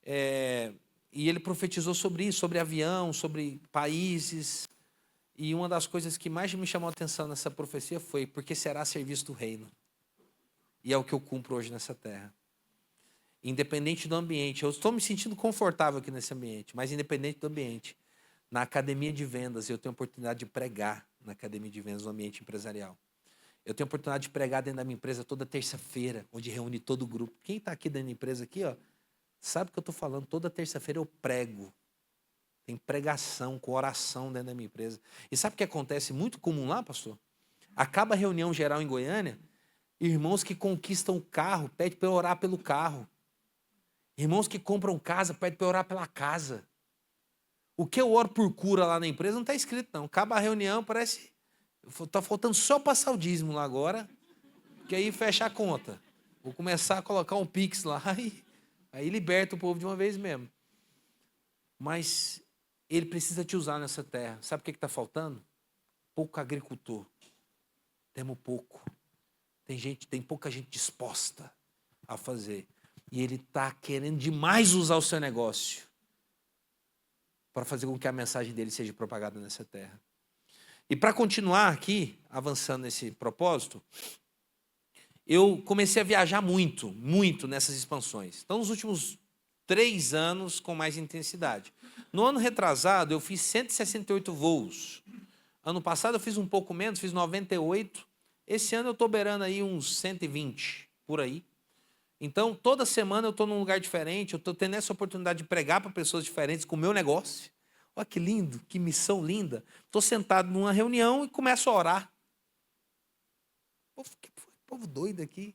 Speaker 2: E ele profetizou sobre isso, sobre avião, sobre países. E uma das coisas que mais me chamou a atenção nessa profecia foi: porque será serviço do reino. E é o que eu cumpro hoje nessa terra. Independente do ambiente, eu estou me sentindo confortável aqui nesse ambiente, mas independente do ambiente, na academia de vendas, eu tenho a oportunidade de pregar na academia de vendas, no ambiente empresarial. Eu tenho a oportunidade de pregar dentro da minha empresa toda terça-feira, onde reúne todo o grupo. Quem está aqui dentro da empresa aqui, ó, sabe o que eu estou falando? Toda terça-feira eu prego. Tem pregação, com oração dentro da minha empresa. E sabe o que acontece muito comum lá, pastor? Acaba a reunião geral em Goiânia, irmãos que conquistam o carro, pedem para eu orar pelo carro. Irmãos que compram casa, pedem para eu orar pela casa. O que eu oro por cura lá na empresa não está escrito, não. Acaba a reunião, parece... Está faltando só passar o dízimo lá agora, que aí fecha a conta. Vou começar a colocar um Pix lá e aí liberta o povo de uma vez mesmo. Mas ele precisa te usar nessa terra. Sabe o que está faltando? Pouco agricultor. Temos pouco. Tem pouca gente disposta a fazer. E ele está querendo demais usar o seu negócio para fazer com que a mensagem dele seja propagada nessa terra. E para continuar aqui, avançando nesse propósito, eu comecei a viajar muito, muito nessas expansões. Então, nos últimos 3 anos, com mais intensidade. No ano retrasado, eu fiz 168 voos. Ano passado, eu fiz um pouco menos, fiz 98. Esse ano, eu estou beirando aí uns 120, por aí. Então, toda semana eu estou num lugar diferente, eu estou tendo essa oportunidade de pregar para pessoas diferentes com o meu negócio. Olha que lindo, que missão linda. Estou sentado numa reunião e começo a orar. Que povo doido aqui.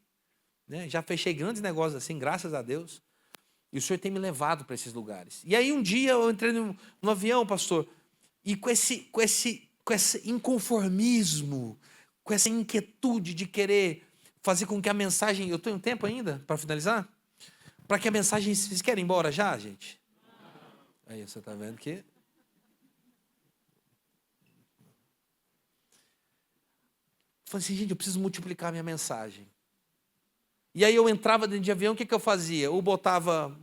Speaker 2: Né? Já fechei grandes negócios assim, graças a Deus. E o Senhor tem me levado para esses lugares. E aí um dia eu entrei no avião, pastor, e com esse inconformismo, com essa inquietude de querer fazer com que a mensagem... Eu tenho tempo ainda para finalizar? Para que a mensagem... Vocês querem ir embora já, gente? Aí, você está vendo que... Falei assim, gente, eu preciso multiplicar a minha mensagem. E aí eu entrava dentro de avião, o que eu fazia? Eu botava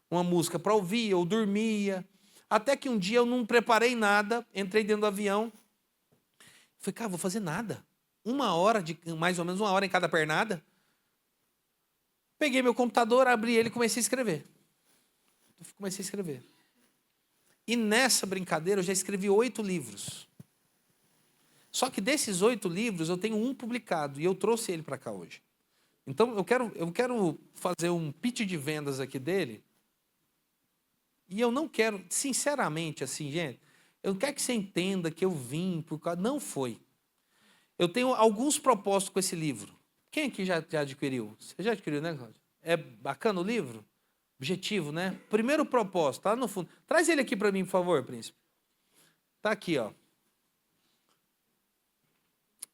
Speaker 2: uma música para ouvir, eu dormia. Até que um dia eu não preparei nada, entrei dentro do avião. Falei, cara, vou fazer nada. Mais ou menos 1 hora em cada pernada. Peguei meu computador, abri ele e comecei a escrever. E nessa brincadeira eu já escrevi 8 livros. Só que desses 8 livros eu tenho um publicado e eu trouxe ele para cá hoje. Então eu quero fazer um pitch de vendas aqui dele. E eu não quero, sinceramente, assim, gente, eu não quero que você entenda que eu vim por causa... Não foi. Eu tenho alguns propósitos com esse livro. Quem aqui já adquiriu? Você já adquiriu, né, Cláudio? É bacana o livro? Objetivo, né? Primeiro propósito, tá lá no fundo. Traz ele aqui para mim, por favor, príncipe. Tá aqui, ó.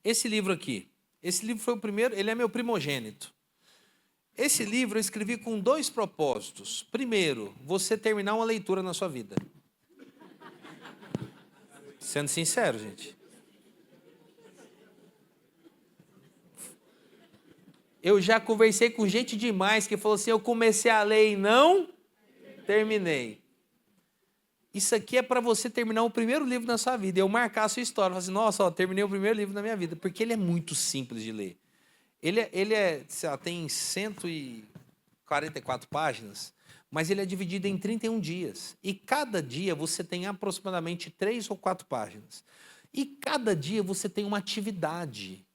Speaker 2: Esse livro aqui. Esse livro foi o primeiro, ele é meu primogênito. Esse livro eu escrevi com 2 propósitos. Primeiro, você terminar uma leitura na sua vida. Sendo sincero, gente. Eu já conversei com gente demais que falou assim, eu comecei a ler e não terminei. Isso aqui é para você terminar o primeiro livro da sua vida. Eu marcar a sua história. Falar assim, nossa, ó, terminei o primeiro livro da minha vida. Porque ele é muito simples de ler. Sei lá, tem 144 páginas, mas ele é dividido em 31 dias. E cada dia você tem aproximadamente 3 ou 4 páginas. E cada dia você tem uma atividade.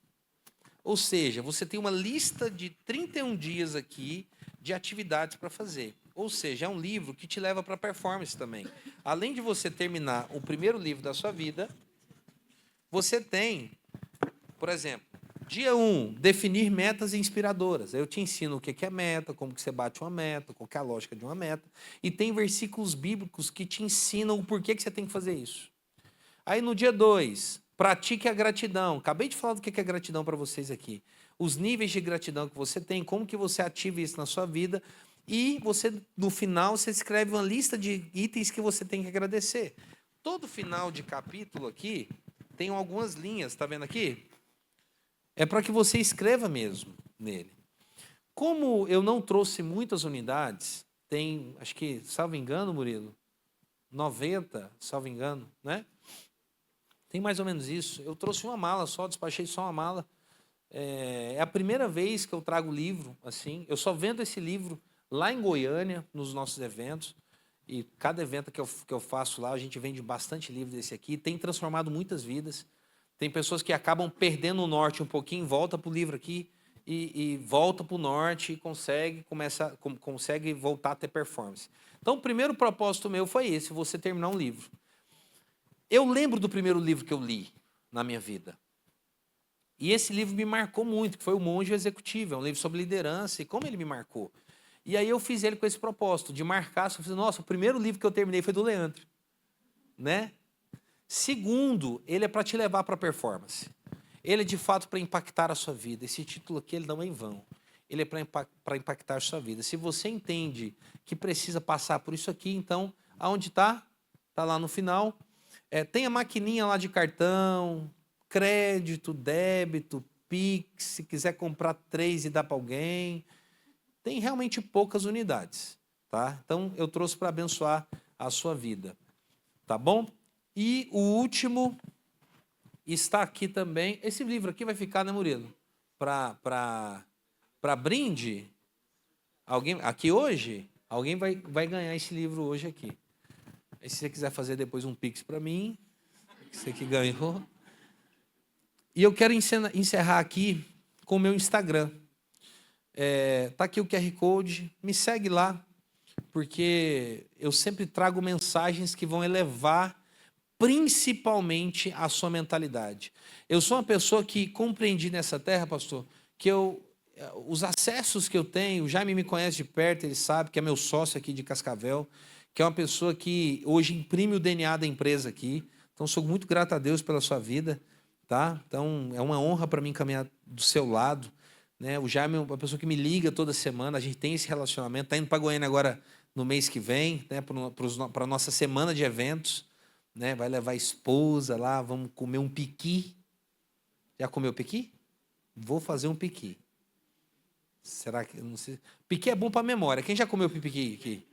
Speaker 2: Ou seja, você tem uma lista de 31 dias aqui de atividades para fazer. Ou seja, é um livro que te leva para a performance também. Além de você terminar o primeiro livro da sua vida, você tem, por exemplo, dia 1, definir metas inspiradoras. Eu te ensino o que é meta, como que você bate uma meta, qual que é a lógica de uma meta. E tem versículos bíblicos que te ensinam o porquê que você tem que fazer isso. Aí no dia 2, pratique a gratidão. Acabei de falar do que é gratidão para vocês aqui. Os níveis de gratidão que você tem, como que você ativa isso na sua vida. E você, no final, você escreve uma lista de itens que você tem que agradecer. Todo final de capítulo aqui tem algumas linhas, está vendo aqui? É para que você escreva mesmo nele. Como eu não trouxe muitas unidades, tem, acho que, salvo engano, Murilo, 90, salvo engano, né? Tem mais ou menos isso. Eu trouxe uma mala só, despachei só uma mala. É a primeira vez que eu trago livro, assim. Eu só vendo esse livro lá em Goiânia, nos nossos eventos. E cada evento que eu faço lá, a gente vende bastante livro desse aqui. Tem transformado muitas vidas. Tem pessoas que acabam perdendo o norte um pouquinho, volta para o livro aqui e volta para o norte e consegue voltar a ter performance. Então, o primeiro propósito meu foi esse, você terminar um livro. Eu lembro do primeiro livro que eu li na minha vida. E esse livro me marcou muito, que foi O Monge Executivo. É um livro sobre liderança e como ele me marcou. E aí eu fiz ele com esse propósito, de marcar. Eu falei, nossa, o primeiro livro que eu terminei foi do Leandro. Né? Segundo, ele é para te levar para a performance. Ele é, de fato, para impactar a sua vida. Esse título aqui ele não é em vão. Ele é para impactar a sua vida. Se você entende que precisa passar por isso aqui, então, aonde está? Está lá no final. Tem a maquininha lá de cartão, crédito, débito, Pix, se quiser comprar 3 e dar para alguém. Tem realmente poucas unidades, tá? Então, eu trouxe para abençoar a sua vida, tá bom? E o último está aqui também. Esse livro aqui vai ficar, né, Murilo? Para brinde. Alguém aqui hoje? Alguém vai ganhar esse livro hoje aqui. E se você quiser fazer depois um Pix para mim, você que ganhou. E eu quero encerrar aqui com o meu Instagram. Tá aqui o QR Code, me segue lá, porque eu sempre trago mensagens que vão elevar principalmente a sua mentalidade. Eu sou uma pessoa que compreendi nessa terra, pastor, que os acessos que eu tenho, o Jaime me conhece de perto, ele sabe que é meu sócio aqui de Cascavel, que é uma pessoa que hoje imprime o DNA da empresa aqui. Então, sou muito grato a Deus pela sua vida, tá? Então, é uma honra para mim caminhar do seu lado, né? O Jaime é uma pessoa que me liga toda semana, a gente tem esse relacionamento, está indo para Goiânia agora no mês que vem, né? Para a nossa semana de eventos, né? Vai levar a esposa lá, vamos comer um piqui. Já comeu piqui? Vou fazer um piqui. Será que... Não sei. Piqui é bom para a memória. Quem já comeu piqui aqui?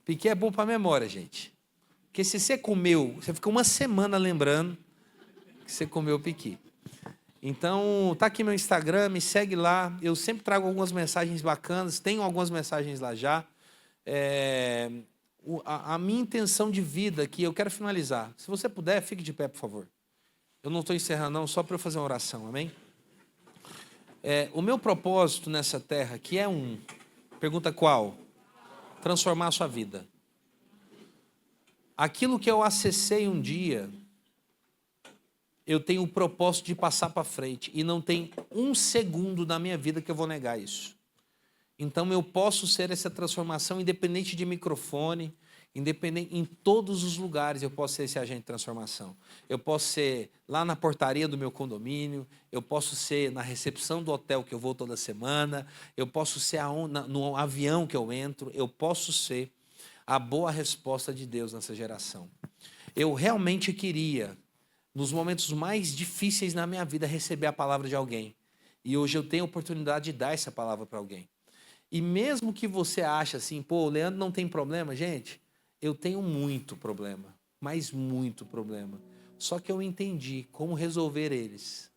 Speaker 2: Piqui é bom para a memória, gente. Porque se você comeu, você fica uma semana lembrando que você comeu piqui. Então, tá aqui meu Instagram, me segue lá. Eu sempre trago algumas mensagens bacanas, tenho algumas mensagens lá já. A minha intenção de vida aqui, eu quero finalizar. Se você puder, fique de pé, por favor. Eu não estou encerrando, não, só para eu fazer uma oração, amém? O meu propósito nessa terra aqui é pergunta qual? Transformar a sua vida. Aquilo que eu acessei um dia, eu tenho o propósito de passar para frente. E não tem um segundo na minha vida que eu vou negar isso. Então eu posso ser essa transformação independente de microfone, Independente, em todos os lugares eu posso ser esse agente de transformação. Eu posso ser lá na portaria do meu condomínio, eu posso ser na recepção do hotel que eu vou toda semana, eu posso ser no avião que eu entro, eu posso ser a boa resposta de Deus nessa geração. Eu realmente queria, nos momentos mais difíceis na minha vida, receber a palavra de alguém. E hoje eu tenho a oportunidade de dar essa palavra para alguém. E mesmo que você ache assim, pô, o Leandro não tem problema, gente, eu tenho muito problema, mas muito problema. Só que eu entendi como resolver eles.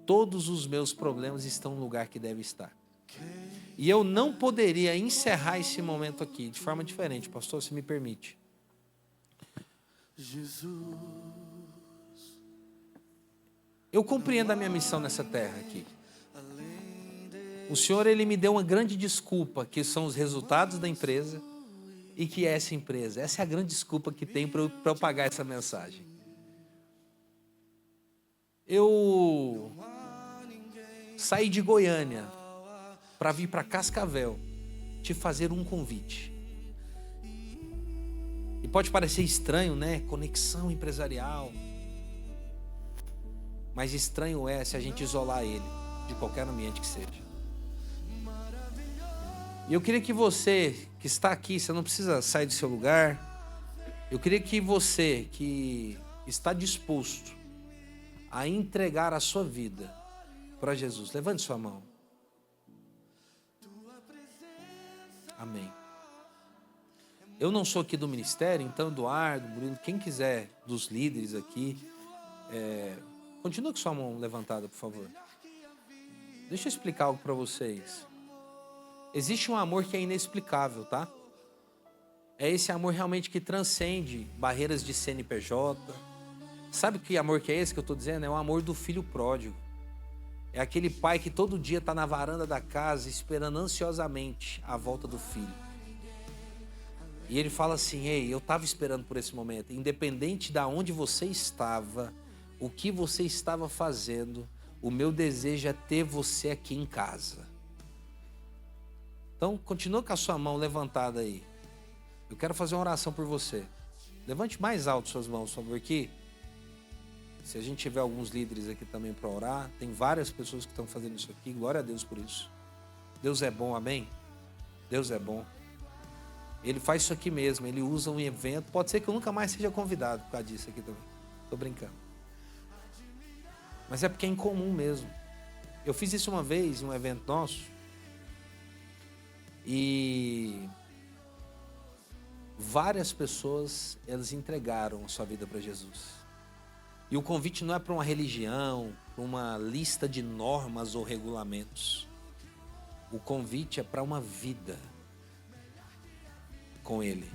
Speaker 2: Todos os meus problemas estão no lugar que deve estar. E eu não poderia encerrar esse momento aqui de forma diferente, pastor, se me permite. Eu compreendo a minha missão nessa terra aqui. O Senhor, Ele me deu uma grande desculpa, que são os resultados da empresa e que é essa empresa. Essa é a grande desculpa que tem para eu pagar essa mensagem. Eu saí de Goiânia para vir para Cascavel te fazer um convite. E pode parecer estranho, né? Conexão empresarial. Mas estranho é se a gente isolar ele de qualquer ambiente que seja. E eu queria que você que está aqui, você não precisa sair do seu lugar. Eu queria que você que está disposto a entregar a sua vida para Jesus, levante sua mão. Amém. Eu não sou aqui do ministério, então Eduardo, Murilo, quem quiser dos líderes aqui, continua com sua mão levantada, por favor. Deixa eu explicar algo para vocês. Existe um amor que é inexplicável, tá? É esse amor realmente que transcende barreiras de CNPJ. Sabe que amor que é esse que eu estou dizendo? É o amor do filho pródigo. É aquele pai que todo dia está na varanda da casa esperando ansiosamente a volta do filho. E ele fala assim, ei, eu estava esperando por esse momento. Independente de onde você estava, o que você estava fazendo, o meu desejo é ter você aqui em casa. Então, continua com a sua mão levantada aí. Eu quero fazer uma oração por você. Levante mais alto suas mãos, por favor, aqui. Se a gente tiver alguns líderes aqui também para orar, tem várias pessoas que estão fazendo isso aqui. Glória a Deus por isso. Deus é bom, amém? Deus é bom. Ele faz isso aqui mesmo, ele usa um evento. Pode ser que eu nunca mais seja convidado por causa disso aqui também. Estou brincando. Mas é porque é incomum mesmo. Eu fiz isso uma vez em um evento nosso. E várias pessoas, elas entregaram a sua vida para Jesus. E o convite não é para uma religião, para uma lista de normas ou regulamentos. O convite é para uma vida com Ele.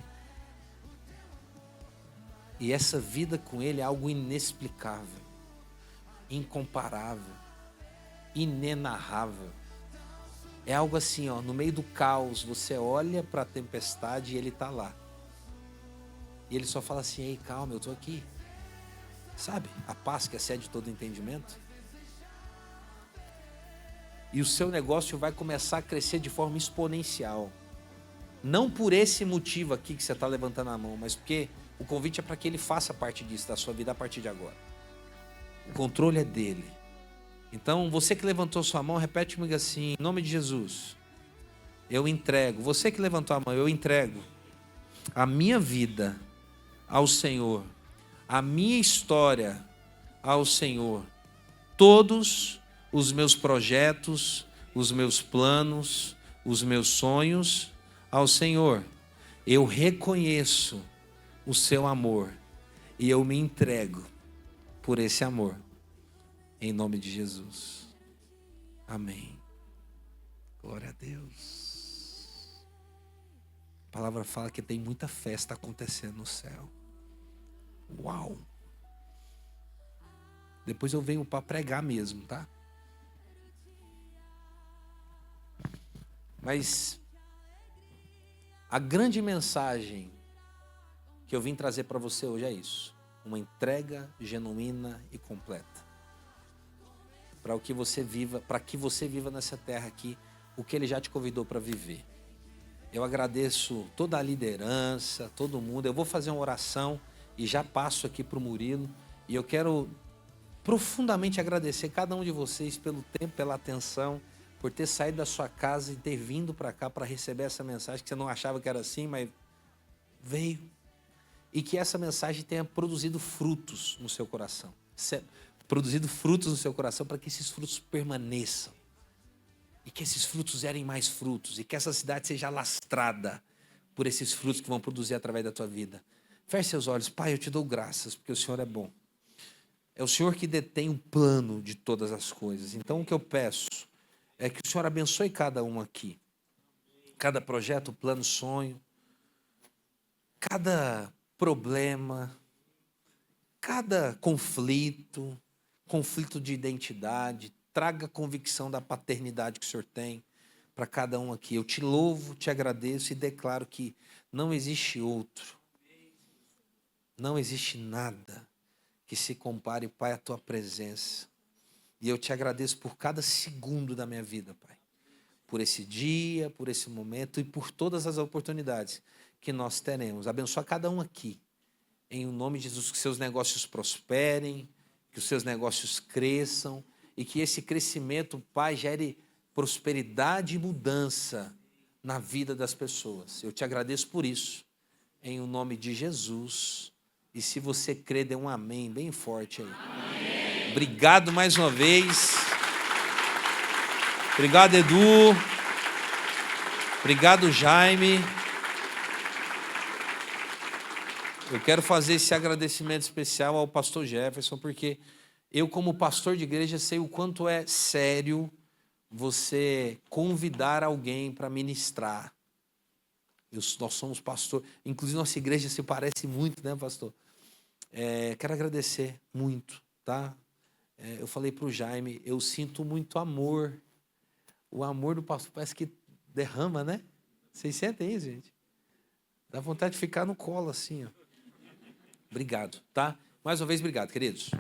Speaker 2: E essa vida com Ele é algo inexplicável, incomparável, inenarrável. É algo assim, ó, no meio do caos, você olha para a tempestade e Ele está lá. E Ele só fala assim, ei, calma, eu estou aqui. Sabe, a paz que excede todo entendimento. E o seu negócio vai começar a crescer de forma exponencial. Não por esse motivo aqui que você está levantando a mão, mas porque o convite é para que Ele faça parte disso, da sua vida a partir de agora. O controle é dele. Então, você que levantou sua mão, repete comigo assim, em nome de Jesus, eu entrego. Você que levantou a mão, eu entrego a minha vida ao Senhor, a minha história ao Senhor, todos os meus projetos, os meus planos, os meus sonhos ao Senhor. Eu reconheço o seu amor e eu me entrego por esse amor. Em nome de Jesus. Amém. Glória a Deus. A palavra fala que tem muita festa acontecendo no céu. Uau. Depois eu venho para pregar mesmo, tá? Mas a grande mensagem que eu vim trazer para você hoje é isso. Uma entrega genuína e completa. Para que você viva nessa terra aqui o que Ele já te convidou para viver. Eu agradeço toda a liderança, todo mundo. Eu vou fazer uma oração e já passo aqui para o Murilo. E eu quero profundamente agradecer cada um de vocês pelo tempo, pela atenção, por ter saído da sua casa e ter vindo para cá para receber essa mensagem, que você não achava que era assim, mas veio. E que essa mensagem tenha produzido frutos no seu coração. Produzido frutos no seu coração para que esses frutos permaneçam. E que esses frutos gerem mais frutos. E que essa cidade seja alastrada por esses frutos que vão produzir através da tua vida. Feche seus olhos. Pai, eu te dou graças, porque o Senhor é bom. É o Senhor que detém o plano de todas as coisas. Então, o que eu peço é que o Senhor abençoe cada um aqui. Cada projeto, plano, sonho. Cada problema. Cada conflito de identidade. Traga a convicção da paternidade que o Senhor tem para cada um aqui. Eu te louvo, te agradeço e declaro que não existe outro. Não existe nada que se compare, Pai, à tua presença. E eu te agradeço por cada segundo da minha vida, Pai. Por esse dia, por esse momento e por todas as oportunidades que nós teremos. Abençoa cada um aqui. Em nome de Jesus, que seus negócios prosperem, que os seus negócios cresçam e que esse crescimento, Pai, gere prosperidade e mudança na vida das pessoas. Eu te agradeço por isso, em nome de Jesus. E se você crê, dê um amém bem forte aí. Amém. Obrigado mais uma vez. Obrigado, Edu. Obrigado, Jaime. Eu quero fazer esse agradecimento especial ao pastor Jefferson, porque eu, como pastor de igreja, sei o quanto é sério você convidar alguém para ministrar. Nós somos pastor, inclusive nossa igreja se parece muito, né, pastor? Quero agradecer muito, tá? Eu falei para o Jaime, eu sinto muito amor. O amor do pastor parece que derrama, né? Vocês sentem isso, gente? Dá vontade de ficar no colo assim, ó. Obrigado, tá? Mais uma vez, obrigado, queridos.